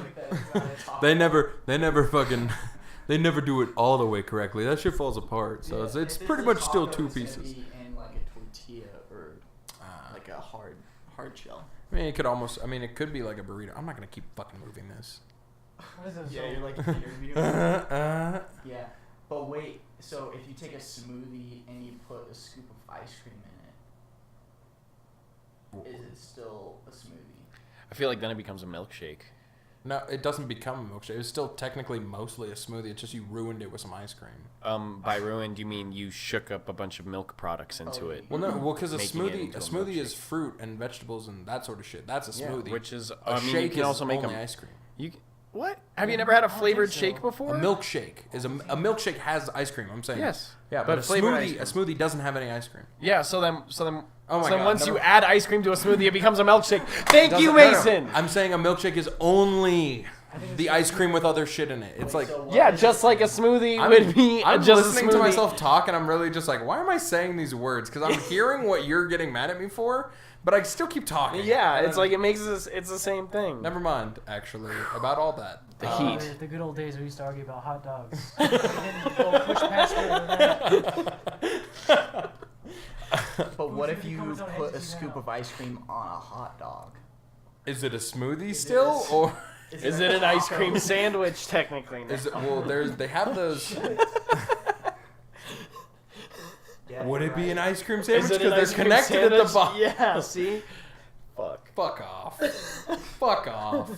They never do it all the way correctly. That shit falls apart. So it's pretty much still two pieces. And like a tortilla or like a hard shell. I mean, it could be like a burrito. I'm not going to keep fucking moving this. Yeah, you're like interviewing. Yeah, but wait. So if you take a smoothie and you put a scoop of ice cream in it, is it still a smoothie? I feel like then it becomes a milkshake. No, it doesn't become a milkshake. It's still technically mostly a smoothie. It's just you ruined it with some ice cream. By ruined, you mean you shook up a bunch of milk products into it? Well, no, because a making it smoothie into a smoothie is milkshake. fruit and vegetables and that sort of shit. That's a smoothie. Which is a shake you can also make only them ice cream. What? Have you never had a flavored so. shake before? A milkshake is a milkshake has ice cream. I'm saying Yes. Yeah, But but a flavored ice smoothie doesn't have any ice cream. Yeah. So then. Oh my so God, once never- you add ice cream to a smoothie, it becomes a milkshake. Thank you, Doesn't- no, no. Mason. I'm saying a milkshake is only the ice cream with other shit in it. It's like Yeah, just like a smoothie would be I'm just listening a smoothie. to myself talk, and I'm really just like, why am I saying these words? Because I'm hearing what you're getting mad at me for, but I still keep talking. Yeah, it's like it makes this. It's the same thing. Never mind, actually, about all that. The heat. The good old days we used to argue about hot dogs. We didn't go push past that. But what if you Who's gonna put a hesitate scoop now? of ice cream on a hot dog? Is it a smoothie still, or Is it an ice cream sandwich technically? is it? Well, they have those. Yeah, Would it you're be right. an ice cream Is sandwich? it Because an they're ice cream connected at the sandwich? bottom. Yeah. See. Fuck off. Fuck off.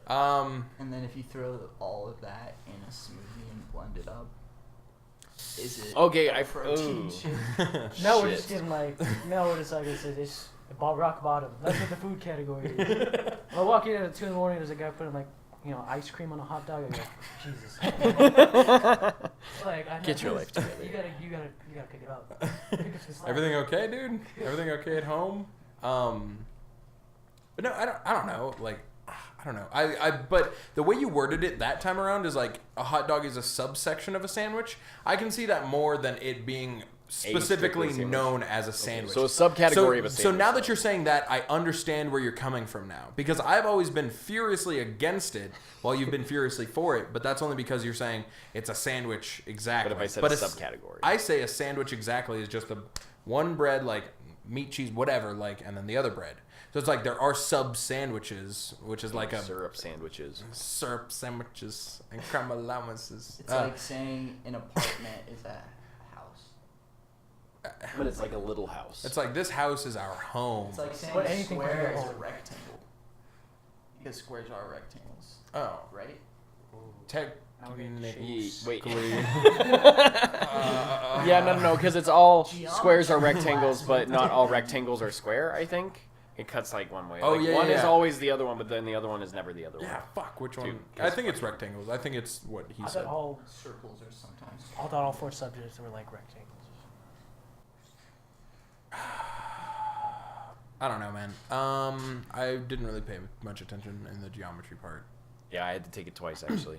And then if you throw all of that in a smoothie and blend it up, is it Okay, a protein ooh. shake? Now we're Shit. just getting like, now we're just like, it's rock bottom. That's what the food category is. When I walk in at 2 in the morning, there's a guy putting like, ice cream on a hot dog. I go, Jesus. Like, Get your life together. You gotta pick it up. Pick up some slack. Everything okay, dude? Everything okay at home? But no, I don't know. Like, I don't know. But the way you worded it that time around is like a hot dog is a subsection of a sandwich. I can see that more than it being specifically sandwich. known as a sandwich. So a subcategory of a So sandwich. now that you're saying that, I understand where you're coming from now. Because I've always been furiously against it while you've been furiously for it. But that's only because you're saying it's a sandwich exactly. But if I said a subcategory. I say a sandwich exactly is just one bread, like meat, cheese, whatever, like, and then the other bread. So it's like there are sub sandwiches, which is like a syrup sandwiches. syrup sandwiches and creme allowances. It's like saying an apartment is a house. But it's like a little house. It's like this house is our home. It's like saying But a anything square can be is a home. rectangle. Because squares are rectangles, Oh, right? technically. Wait. Uh, Yeah, no, because it's all Geometry squares are rectangles, class. but not all rectangles are square. I think it cuts like one way. Oh, like, yeah, one is yeah. always the other one, but then the other one is never the other Yeah, one. fuck. Which one? Dude, I think it's rectangles. I think it's what he I said. thought all Circles are sometimes. I thought all 4 subjects were like rectangles. I don't know, man. I didn't really pay much attention in the geometry part. Yeah, I had to take it twice actually.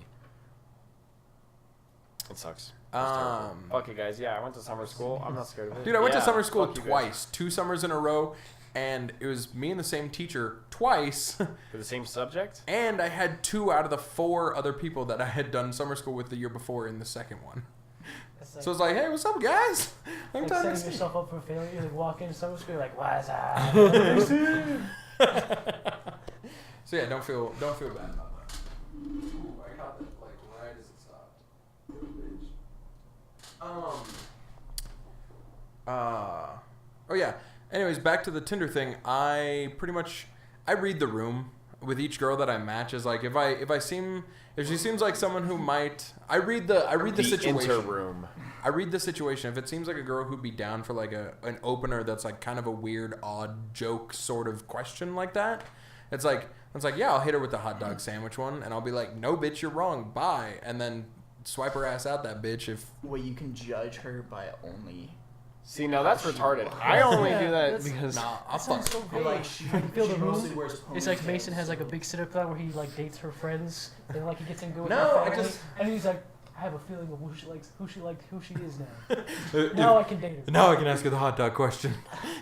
It sucks. It was terrible. Fuck it, guys. Yeah, I went to summer school. I'm not scared of it. Dude, I went to Yeah, summer school fuck you guys. twice, 2 summers in a row, and it was me and the same teacher twice. For the same subject? And I had 2 out of the 4 other people that I had done summer school with the year before in the second one. It's like, So it's like, hey, what's up, guys? Long like time no setting see. yourself up for failure. You like walk in summer school, you're like, what's up? So yeah, don't feel bad about that. Ooh, I caught that like right as it stopped. Oh yeah. Anyways, back to the Tinder thing. I read the room with each girl that I match. Is like if she seems like someone who might. I read the situation. Interroom. I read the situation. If it seems like a girl who'd be down for like an opener that's like kind of a weird, odd joke sort of question like that, it's like yeah, I'll hit her with the hot dog sandwich one, and I'll be like, no, bitch, you're wrong, bye, and then swipe her ass out that bitch if. Well, you can judge her by only. See, no, that's retarded. I only do that because I'll fuck. So But, like, she feel the room. mostly wears It's like ponytails. Mason has like a big sit-up plan where he like dates her friends, and like he gets in good with No, her I family, just- and he's like, I have a feeling of who she is now. Now I can date her. Now I can ask her the hot dog question.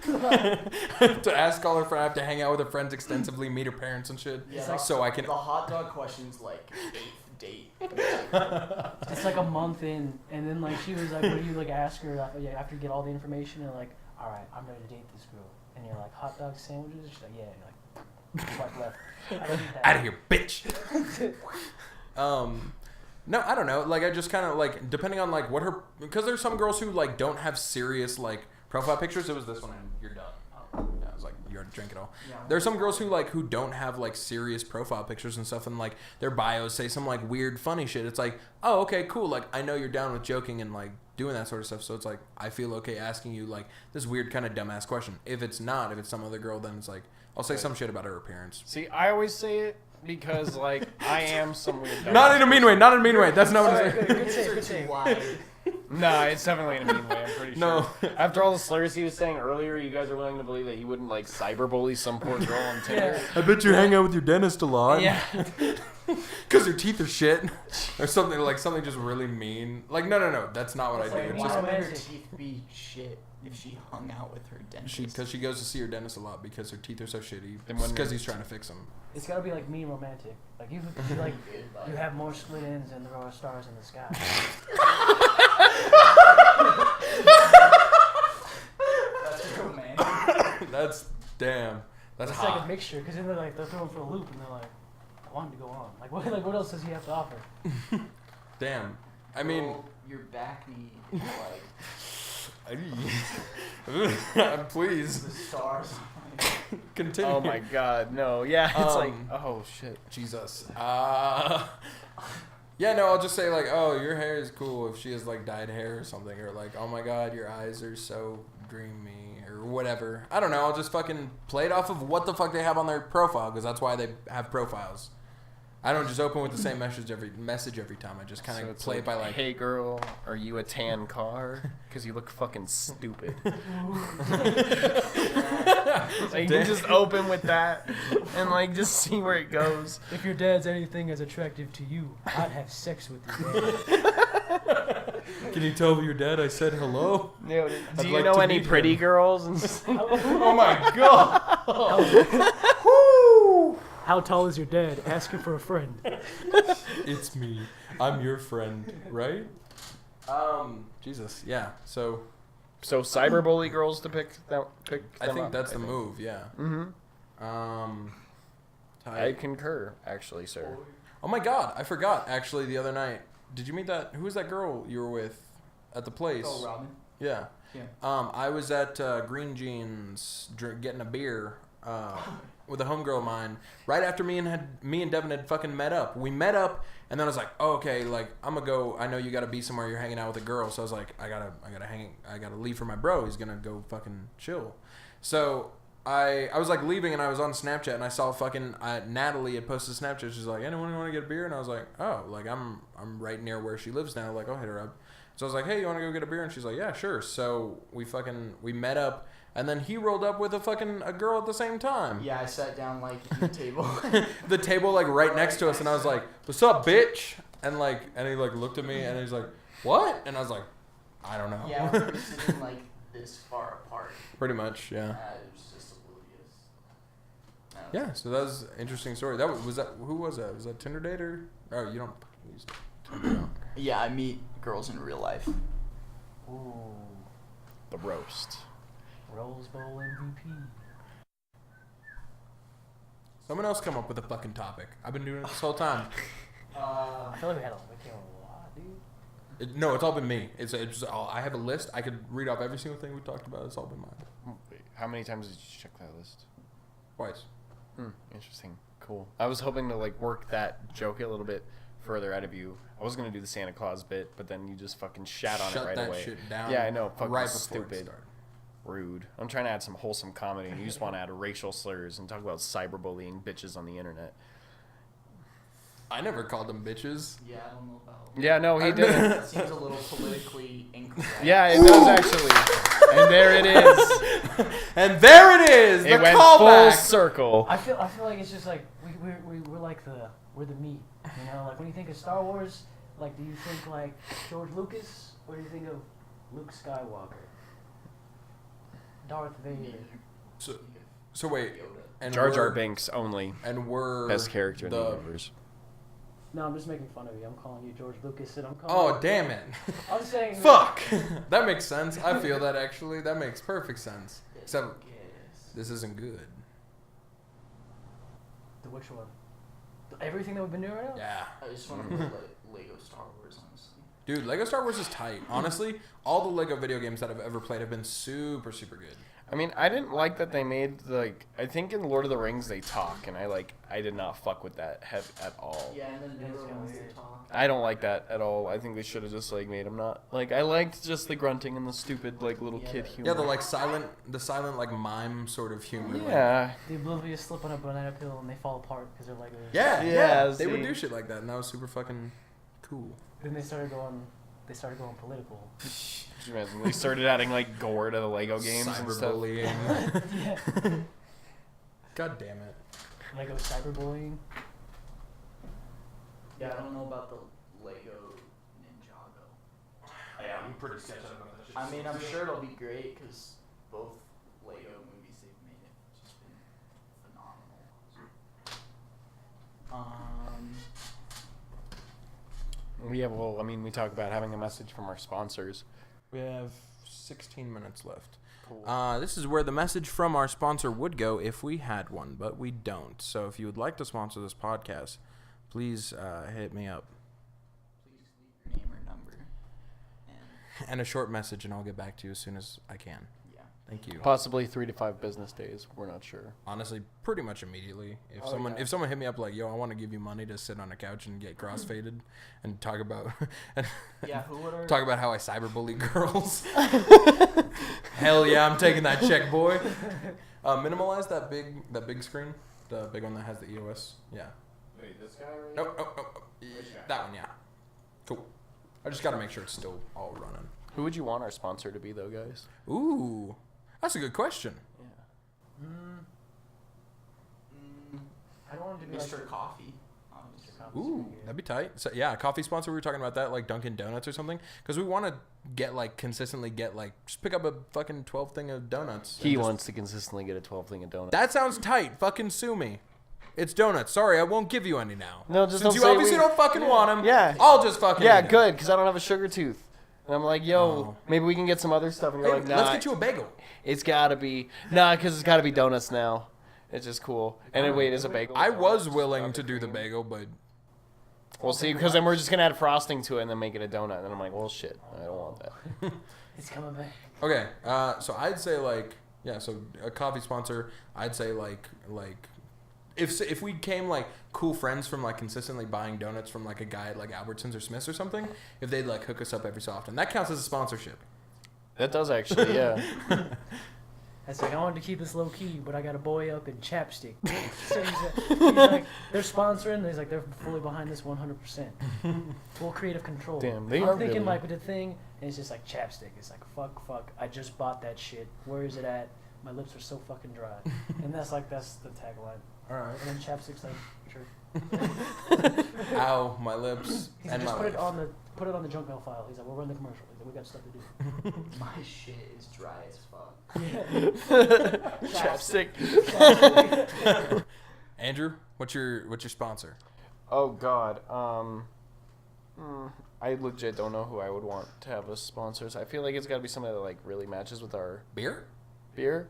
To ask all her friends, I have to hang out with her friends extensively, meet her parents and shit. Yeah, so I can. The hot dog question's like 8th date. It's like a month in, and then like she was like, what do you like ask her after you get all the information and like, all right, I'm ready to date this girl, and you're like, hot dog sandwiches? She's like, yeah, and you're like, swipe left. I don't need that. Out of here, bitch. No, I don't know. Like, I just kind of like, depending on like what her, because there's some girls who like don't have serious like profile pictures. It was this one, and you're done. Yeah, I was like, you already drank it all. Yeah. There's some girls who don't have like serious profile pictures and stuff, and like their bios say some like weird funny shit. It's like, oh, okay, cool. Like, I know you're down with joking and like doing that sort of stuff, so it's like I feel okay asking you like this weird kind of dumbass question. If it's some other girl, then it's like I'll say some shit about her appearance. see, I always say it because like I am some weird. Not in a mean way. Not in a mean way. That's not what I'm saying. Good save, good save. Wide. No, it's definitely in a mean way. I'm pretty sure. No. After all the slurs he was saying earlier, you guys are willing to believe that he wouldn't like cyberbully some poor girl on Tinder. I bet you hang out with your dentist a lot. Yeah. Because your teeth are shit. Or something just really mean. Like, no. That's not what I do. Like, It's why just would her teeth be shit if she hung out with her dentist? because she goes to see her dentist a lot because her teeth are so shitty. Then when Because you're- he's trying to fix them. It's gotta be like mean romantic. Like you like you have more split ends than there are stars in the sky. That's romantic. That's It's hot. like a mixture because then they're throwing for a loop and they're like, I want him to go on. Like what else does he have to offer? Damn. I mean, Well, your back knee is like please the stars. continue. Oh my god, no. Yeah, it's like, Um, oh shit. Jesus. Yeah, no, I'll just say like, oh, your hair is cool if she has like dyed hair or something, or like, oh my god, your eyes are so dreamy, or whatever. I don't know. I'll just fucking play it off of what the fuck they have on their profile, because that's why they have profiles. I don't just open with the same message every time. I just kind of So it's play it by like, hey girl, are you a tan car? Because you look fucking stupid. So you can just open with that and like just see where it goes. If your dad's anything as attractive to you, I'd have sex with your dad. can you tell your dad I said hello? Do I'd you like know to any meet pretty him. girls? And Oh my god! How tall is your dad? Ask him for a friend. It's me. I'm your friend, right? Jesus, yeah. So So cyberbully girls to pick them I think up, that's the move. Yeah. Mm-hmm. I Tight. concur, actually, sir. Oh my god, I forgot. Actually, the other night, did you meet that? Who was that girl you were with at the place? Oh, Robin. Yeah. Yeah. I was at Green Jeans getting a beer with a homegirl of mine right after me and Devin had fucking met up. We met up, and then I was like, oh, okay, like I'm gonna go. I know you gotta be somewhere. You're hanging out with a girl, so I was like, I gotta leave for my bro. He's gonna go fucking chill. So I was like leaving, and I was on Snapchat, and I saw fucking Natalie had posted a Snapchat. She's like, anyone want to get a beer? And I was like, oh, like I'm right near where she lives now. Like I'll hit her up. So I was like, hey, you want to go get a beer? And she's like, yeah, sure. So we met up, and then he rolled up with a girl at the same time. Yeah, I sat down like at the table. The table like right next to us, and I was like, what's up, bitch? And he like looked at me, and he's like, what? And I was like, I don't know. Yeah, we were sitting like this far apart. Pretty much, yeah. It was just oblivious. Yeah, so that was an interesting story. Who was that? Was that Tinder date or? Oh, you don't use Tinder. Yeah, I meet girls in real life. Ooh, The roast. Rose Bowl MVP. Someone else come up with a fucking topic. I've been doing it this whole time. I feel like we came a lot, dude. No, it's all been me. It's all, I have a list. I could read off every single thing we talked about. It's all been mine. Wait, how many times did you check that list? Twice. Interesting. Cool. I was hoping to like work that joke a little bit further out of you. I was gonna do the Santa Claus bit, but then you just fucking shat on Shut it right that away. shit down. Yeah, I know. Fucking right before it stupid. started. Rude. I'm trying to add some wholesome comedy, and you just want to add racial slurs and talk about cyberbullying bitches on the internet. I never called them bitches. Yeah, I don't know about. Yeah, no, he didn't. That seems a little politically incorrect. Yeah, it does actually. And there it is. And there it is. It The went full callback. circle. I feel like it's just like we're like we're the meat, you know. Like when you think of Star Wars, like do you think like George Lucas or do you think of Luke Skywalker, Darth Vader? So wait. And Jar Jar we're- Binks only. And we're Best character in the universe. No, I'm just making fun of you. I'm calling you George Lucas, and I'm calling. Oh, damn it. I'm saying. Fuck. That makes sense. I feel that actually. That makes perfect sense. Except this isn't good. The which one? Everything that we've been doing right now. Yeah. I just want to play Lego Star Wars, honestly. Dude, Lego Star Wars is tight. Honestly, all the Lego video games that I've ever played have been super, super good. I mean, I didn't like that they made, like, I think in Lord of the Rings they talk, and I did not fuck with that at all. Yeah, and then It's newer kinda ones weird. to talk. I don't like that at all. I think they should have just, like, made them not. Like, I liked just the grunting and the stupid, like, little Yeah, kid the- humor. Yeah, the silent like mime sort of humor. like- Yeah. The oblivious slip on a banana peel and they fall apart because they're like. Yeah, Yeah, They would see. do shit like that, and that was super fucking cool. Then they started going political. Could you imagine? They started adding, like, gore to the Lego games and stuff. Cyberbullying. Yeah. God damn it. Lego cyberbullying. Yeah, I don't know about the Lego Ninjago. Yeah, I'm pretty sketched out about that shit. I mean, I'm sure it'll be great because both Lego movies they've made have just been phenomenal. Well, I mean, we talk about having a message from our sponsors. We have 16 minutes left. Cool. This is where the message from our sponsor would go if we had one, but we don't. So if you would like to sponsor this podcast, please hit me up. Please leave your name or number. And a short message, and I'll get back to you as soon as I can. Yeah. Thank you. Possibly 3 to 5 business days. We're not sure. Honestly, pretty much immediately. If Oh, someone yeah. if someone hit me up like, yo, I want to give you money to sit on a couch and get crossfaded and talk about Yeah, who would our talk about how I cyberbully girls. Hell yeah, I'm taking that check, boy. Minimalize that big screen, the big one that has the EOS. Yeah. Wait, this guy right Nope. That one, yeah. Cool. I just got to make sure it's still all running. Who would you want our sponsor to be, though, guys? Ooh, that's a good question. Yeah. I don't want it to be Mr. like Coffee. Mr. Coffee's Ooh, pretty good. that'd be tight. So yeah, coffee sponsor. We were talking about that, like Dunkin' Donuts or something, because we want to consistently get just pick up a fucking 12 thing of donuts. He and just- wants to consistently get a 12 thing of donuts. That sounds tight. Fucking sue me. It's donuts. Sorry, I won't give you any now. No, just Since don't you say obviously we- don't fucking want them. Yeah. I'll just fucking. Yeah, eat 'em. good, because I don't have a sugar tooth. And I'm like, yo, Oh. maybe we can get some other stuff. And you're Hey, like, nah. let's get you a bagel. It's got to be. Nah, because it's got to be donuts now. It's just cool. And then, wait, is a bagel? I was willing to do the bagel, but We'll see, because then we're just going to add frosting to it and then make it a donut. And I'm like, well, shit, I don't want that. It's coming back. okay. So I'd say so a coffee sponsor. I'd say if we came cool friends from consistently buying donuts from a guy at Albertsons or Smith's or something, if they'd hook us up every so often, that counts as a sponsorship. That does actually, yeah. It's like, I wanted to keep this low key, but I got a boy up in chapstick. So he's like, they're sponsoring. He's like, they're fully behind this 100%. Full creative control. Damn, they I'm are thinking really- with the thing, and it's just like chapstick. It's like, fuck. I just bought that shit. Where is it at? My lips are so fucking dry. And that's the tagline. All right. And then chapstick's like, sure. Ow, my lips. He's like, and just my put it life. on the junk mail file. He's like, we'll run the commercial. He's like, we got stuff to do. My shit is dry as fuck. Chapstick. Andrew, what's your sponsor? Oh, God. I legit don't know who I would want to have as sponsors. I feel like it's got to be somebody that really matches with our Beer? beer.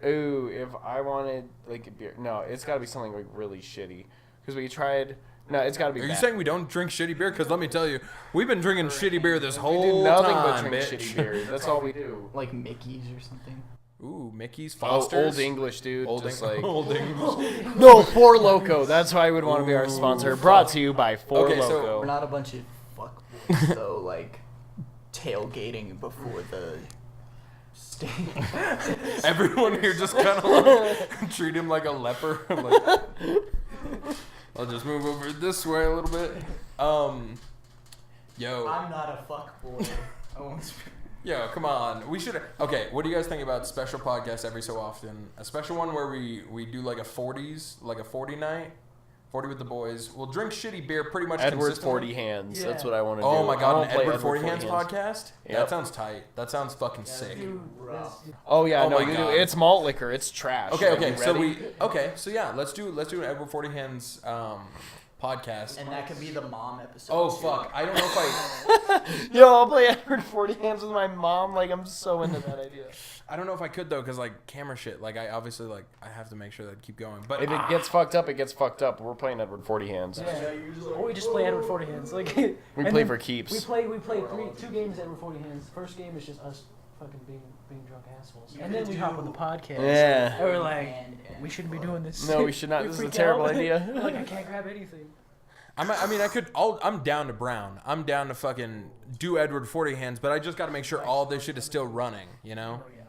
Ooh, if I wanted like a beer, no, it's got to be something like really shitty. Because we tried. No, it's got to be. Are you bad. saying we don't drink shitty beer? Because let me tell you, we've been drinking shitty beer this We whole do nothing time, but drink bitch. shitty beer. That's all we do. Like Mickey's or something. Ooh, Mickey's, Oh, Foster's. Old English, dude. Old just English. like Old English. no, Four Loco. That's why I would want to be our sponsor. Brought to you by Four Okay, so Loco. We're not a bunch of fuckboys though, like tailgating before the stage. Everyone here just kind of like treat him like a leper. I'm like, I'll just move over this way a little bit. Yo. I'm not a fuckboy. I won't speak. Yo, come on. We should. Okay, what do you guys think about special podcasts every so often? A special one where we do like a 40s, like a 40 night, 40 with the boys. We'll drink shitty beer pretty much Edward consistently. 40 Hands. Yeah. That's what I want to do. Oh my I god, wanna an play Edward 40 Hands podcast? Yep. That sounds tight. That sounds fucking sick. Dude, Oh yeah, Oh no, my you God. do. It's malt liquor. It's trash. Okay, Are you okay. So ready? yeah, let's do an Edward 40 Hands podcast. And that could be the mom episode. Oh too. fuck. I don't know if Yo, I'll play Edward 40 Hands with my mom. Like, I'm so into that idea. I don't know if I could though, cause like camera shit. Like I obviously like I have to make sure that I keep going. But If it gets fucked up, it gets fucked up. We're playing Edward 40 Hands. Yeah. Or we just play Edward 40 Hands. Like We and play then for keeps. We play two games Edward 40 Hands. First game is just us fucking being drunk assholes. You And then could we hop do- on the podcast. Yeah. And we're like, And we shouldn't be doing this. No, we should not. This is a freak terrible out. idea. We're like, I can't grab anything. I mean, I'm down to Brown. I'm down to fucking do Edward 40 Hands, but I just got to make sure all this shit is still running, you know? Oh, yeah,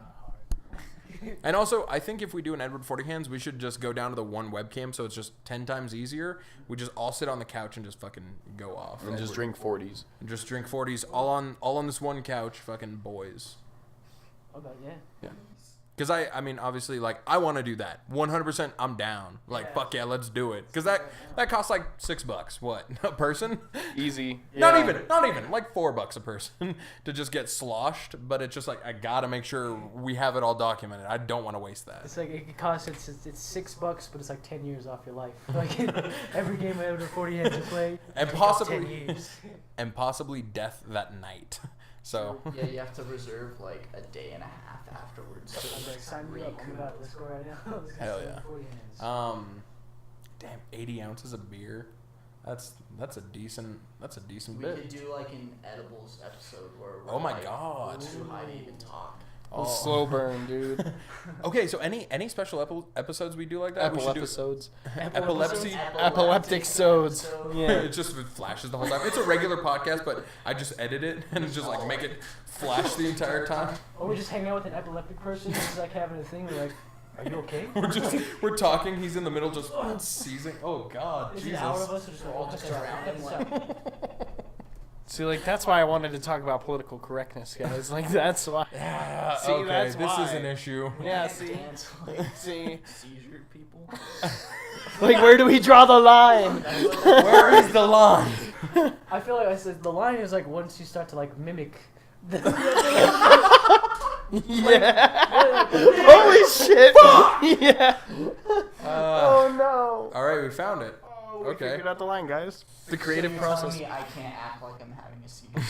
hard. And also, I think if we do an Edward 40 Hands, we should just go down to the one webcam so it's just 10 times easier. We just all sit on the couch and just fucking go off. And just drink 40s. And just drink 40s all on this one couch, fucking boys. Okay, yeah. Yeah. Because I mean, obviously, like, I want to do that. 100% I'm down. Like, Yeah. fuck yeah, let's do it. Because that costs like $6. What? A person? Easy. Not even. Like $4 a person to just get sloshed. But it's just like, I got to make sure we have it all documented. I don't want to waste that. It's like it costs it's $6, but it's like 10 years off your life. Like every game Edward 40 Hands you play, And it's like 10 possibly, years. and possibly death that night. So, Yeah, you have to reserve like a day and a half afterwards. I'm like, sign me up. Come out. Let's go right now. Let's go Hell play yeah. 40 Hands. damn, 80 ounces of beer. That's a decent We bit. could do like an edibles episode where we're Oh my like, God. too high to even talk. Oh. Slow burn, dude. Okay, so any special episodes we do like that? We should do Episodes. epilepsy. Epileptic sods. Yeah, it just flashes the whole time. It's a regular podcast, but I just edit it and just like make it flash the entire time. Or we just hang out with an epileptic person who's like having a thing. We're like, are you okay? We're talking. He's in the middle, just seizing. Oh God, There's Jesus! an hour of us who just all just around him, like- See, like, that's why I wanted to talk about political correctness, guys. Like, that's why. Yeah, See, okay, that's this why. is an issue. Yeah, see. Dance, like, See. seizure people. Like, where do we draw the line? Where is the line? I feel like I said the line is like once you start to like mimic. The, Yeah. Holy shit. Yeah. Oh, no. All right, we found it. Oh, we Okay. figured out the line, guys. The So creative you're process. telling me I can't act like I'm having a seizure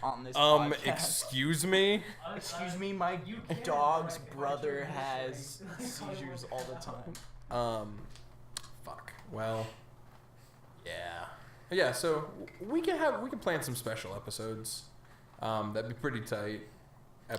on this podcast. Excuse me. Excuse me, my dog's brother has seizures all the time. Fuck. Well, yeah. So we can plan some special episodes. That'd be pretty tight.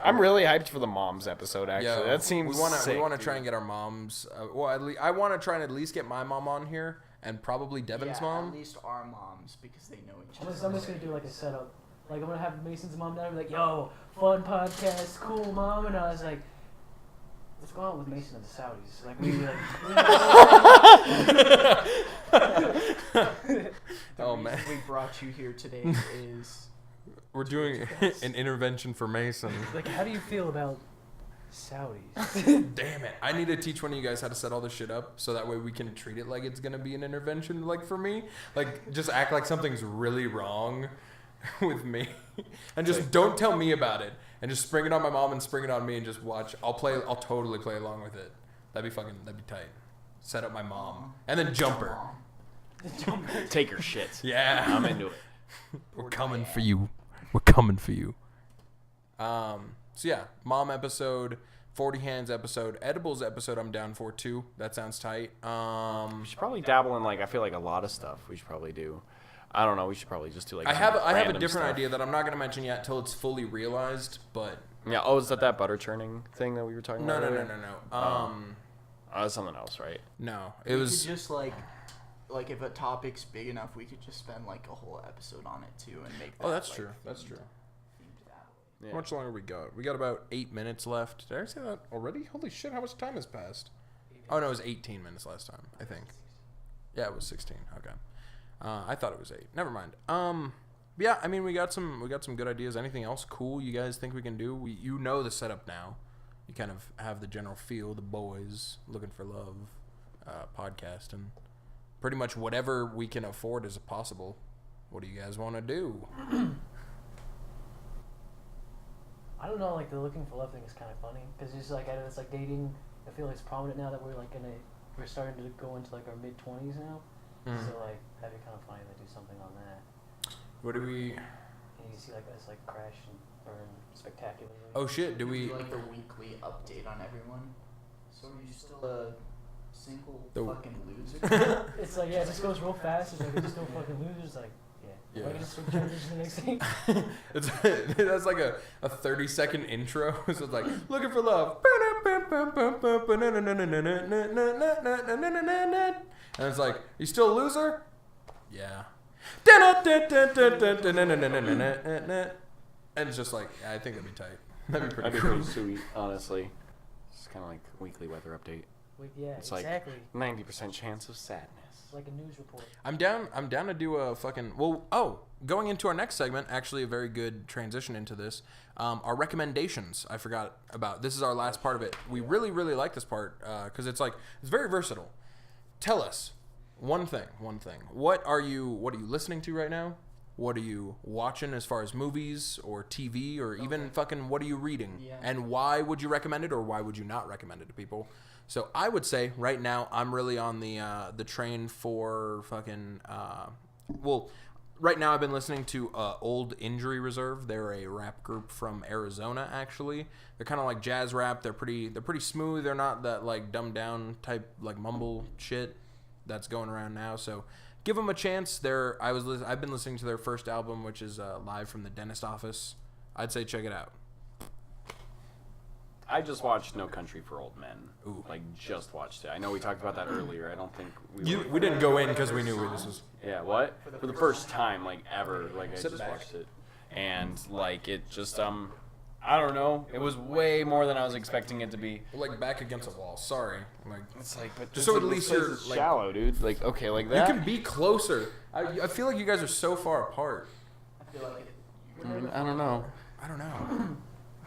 I'm really hyped for the moms episode, actually. Yeah, That seems we want sick, to dude. try and get our moms. I want to try and at least get my mom on here, and probably Devin's yeah, mom. At least our moms, because they know each I'm other. just gonna do like a setup. Like I'm gonna have Mason's mom down and be like, "Yo, fun podcast, cool mom," and I was like, "What's going on with Mason and the Saudis?" Like we Oh man, We brought you here today is we're doing an intervention for Mason. like, how do you feel about Saudis? Damn it! I need to teach one of you guys how to set all this shit up, so that way we can treat it like it's gonna be an intervention. Like for me, like just act like something's really wrong with me, and just don't tell me about it, and just spring it on my mom and spring it on me, and just watch. I'll totally play along with it. That'd be tight. Set up my mom, and then jump her. Take your shit. Yeah, I'm into it. We're coming for you. We're coming for you. So yeah, mom episode. 40 Hands episode. Edibles episode I'm down for, too. That sounds tight. We should probably dabble in, like, I feel like a lot of stuff we should probably do. I don't know. We should probably just do, like, I have a random different stuff. idea that I'm not going to mention yet until it's fully realized, but... Yeah. Oh, is that butter churning thing that we were talking about? No. That's something else, right? No. We could just, like, if a topic's big enough, we could just spend, like, a whole episode on it, too, and make that, that's like, true. That's true. themed that way. Yeah. How much longer we got? We got about 8 minutes left. Did I say that already? Holy shit, how much time has passed? Oh, no, it was 18 minutes last time, I think. Yeah, it was 16. Okay. I thought it was 8. Never mind. Yeah, I mean, we got some good ideas. Anything else cool you guys think we can do? You know the setup now. You kind of have the general feel, the boys looking for love podcast, and pretty much whatever we can afford is possible. What do you guys want to do? I don't know, like the looking for love thing is kind of funny because it's like it's like dating. I feel like it's prominent now that we're like we're starting to go into like our mid-20s now. So like that'd be kind of funny to do something on that. What do we? And you see like us like crash and burn spectacularly. Oh shit! Do we? Like the weekly update on everyone. So are you still a single The- fucking loser? It's like it just goes real fast. It's like it's still fucking losers. Like Yeah. Am I gonna switch transition to the next thing? That's like a 30-second intro. So it's like looking for love, and it's like, you still a loser? Yeah. And it's just like, yeah, I think that'd be tight. That'd be pretty cool. sweet, honestly. It's kind of like weekly weather update. Yeah, It's exactly. like 90% chance of sadness. It's like a news report. I'm down to do a fucking going into our next segment, actually a very good transition into this. Our recommendations, I forgot about. This is our last part of it. We really, really like this part because it's very versatile. Tell us one thing. What are you listening to right now? What are you watching as far as movies or TV or even fucking what are you reading? Yeah. And why would you recommend it or why would you not recommend it to people? So I would say right now I'm really on the train for fucking right now I've been listening to Old Injury Reserve. They're a rap group from Arizona actually. They're kind of like jazz rap. They're pretty smooth. They're not that like dumbed down type like mumble shit that's going around now. So give them a chance. I've been listening to their first album, which is Live from the Dentist Office. I'd say check it out. I just watched No Country for Old Men. Ooh. Just watched it. I know we talked about that earlier. I don't think we We didn't go in because we knew where this was. Yeah, what? For the first time, ever. I Sit just back. watched it. And, it just, I don't know. It was way more than I was expecting it to be. Like back against a wall. Sorry. It's but Just so at least this you're, place is like- shallow, dude. Okay, like You that. can be closer. I feel like you guys are so far apart. I feel like I don't know. I don't know.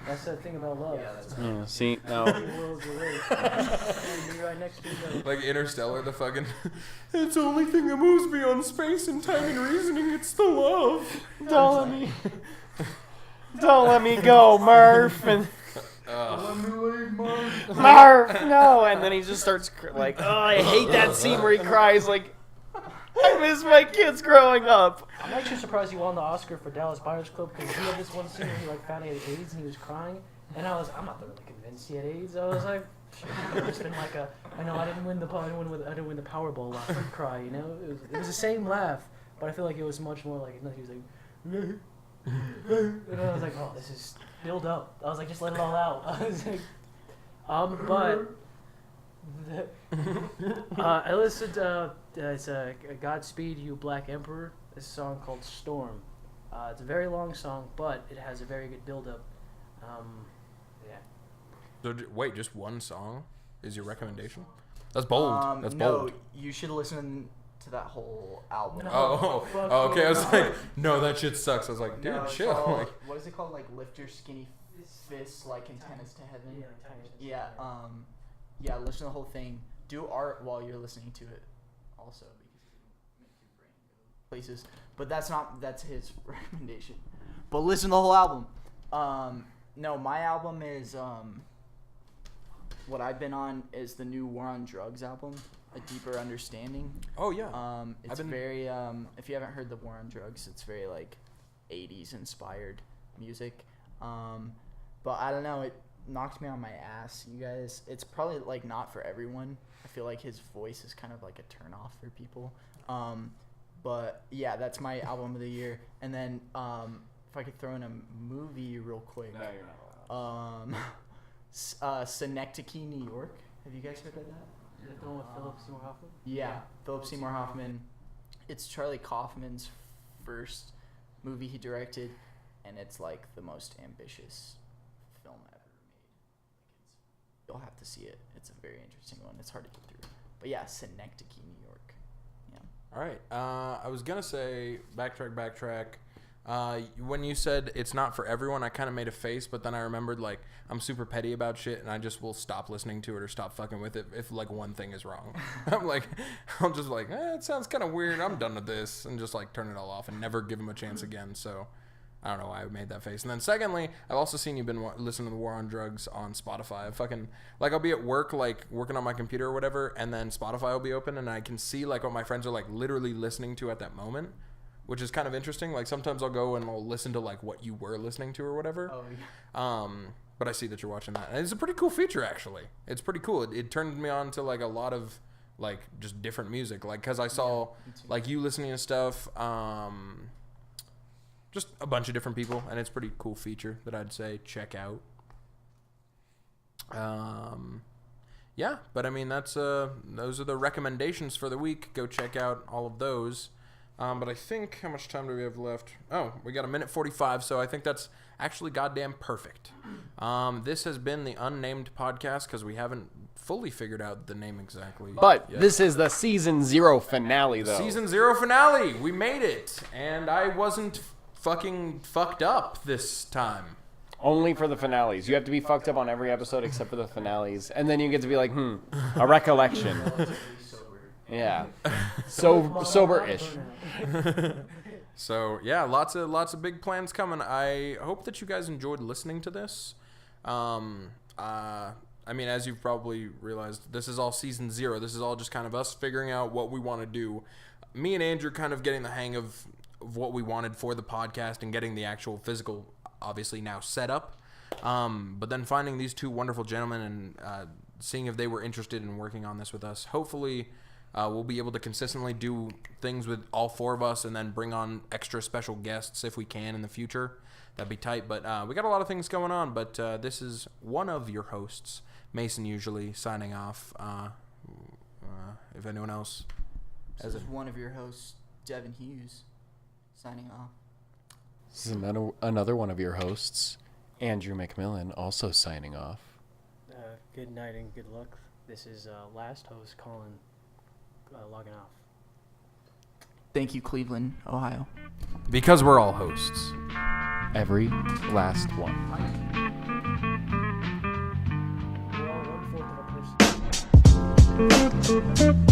That's the thing about love. yeah, that's Yeah, see, no. Two worlds away. Be right next to each other. Like Interstellar, the fucking. It's the only thing that moves beyond space and time and reasoning. It's the love. Don't let me go, Murph. And Murph, no. And then he just starts I hate that scene where he cries I miss my kids growing up. I'm actually surprised he won the Oscar for Dallas Buyers Club because he had this one scene where he found he had AIDS and he was crying, and I'm not really convinced he had AIDS. I was like, shit, it's been I know I didn't win the Powerball laugh cry, you know. It was the same laugh, but I feel like it was much more he was like, and I was like, oh, this is build up. I was like, just let it all out. I was like, but. I listened to it's Godspeed You Black Emperor. This song called Storm. It's a very long song, but it has a very good build-up. Yeah. So wait, just one song is your recommendation? That's bold. That's no, bold. you should listen to that whole album. No. Okay. I was like, no, that shit sucks. I was like, dude, No, it's chill. called- what is it called? Lift your skinny fists like antennas to heaven. Yeah. Yeah, listen to the whole thing. Do art while you're listening to it, also because it makes your brain go places. But that's his recommendation. But listen to the whole album. No, my album is what I've been on is the new War on Drugs album, A Deeper Understanding. Oh yeah. It's very if you haven't heard the War on Drugs, it's very 80s inspired music. But I don't know, knocked me on my ass, you guys. It's probably like not for everyone. I feel like his voice is kind of like a turnoff for people. But yeah, that's my album of the year. And then if I could throw in a movie real quick. No, you're not allowed. Synecdoche, New York. Have you guys heard of that? Is that the one with Philip Seymour Hoffman? Yeah, Philip Seymour Hoffman. It's Charlie Kaufman's first movie he directed, and it's like the most ambitious film ever made. You'll have to see it. It's a very interesting one. It's hard to get through. But yeah, Synecdoche, New York. Yeah. All right. I was gonna say backtrack. When you said it's not for everyone, I kind of made a face, but then I remembered like I'm super petty about shit, and I just will stop listening to it or stop fucking with it if like one thing is wrong. I'm just like, it sounds kind of weird. I'm done with this, and just like turn it all off and never give them a chance again. So I don't know why I made that face. And then secondly, I've also seen you've been listening to the War on Drugs on Spotify. I'll be at work, like working on my computer or whatever, and then Spotify will be open, and I can see like what my friends are like literally listening to at that moment, which is kind of interesting. Like sometimes I'll go and I'll listen to like what you were listening to or whatever. Oh yeah. But I see that you're watching that, and it's a pretty cool feature actually. It's pretty cool. It turned me on to like a lot of like just different music, like because I saw like you listening to stuff, just a bunch of different people, and it's a pretty cool feature that I'd say check out. Yeah, but I mean those are the recommendations for the week. Go check out all of those. But I think, how much time do we have left? Oh, we got 1:45, so I think that's actually goddamn perfect. This has been the Unnamed Podcast, because we haven't fully figured out the name exactly. But yet. this is the Season 0 finale, though. Season 0 finale! We made it! And I wasn't fucking fucked up this time. Only for the finales. You have to be fucked up on every episode except for the finales. And then you get to be like, a recollection. Yeah. Sober-ish. So yeah, lots of big plans coming. I hope that you guys enjoyed listening to this. I mean, as you've probably realized, this is all Season 0. This is all just kind of us figuring out what we want to do. Me and Andrew kind of getting the hang of what we wanted for the podcast and getting the actual physical, obviously now set up. But then finding these two wonderful gentlemen and seeing if they were interested in working on this with us. Hopefully we'll be able to consistently do things with all four of us and then bring on extra special guests if we can in the future. That'd be tight. But we got a lot of things going on. But this is one of your hosts, Mason, usually signing off. If anyone else has This is one of your hosts, Devin Hughes, signing off. This is another one of your hosts, Andrew McMillan, also signing off. Good night and good luck. This is last host, Colin, logging off. Thank you, Cleveland, Ohio. Because we're all hosts. Every last one. We're all 1/4 of a person.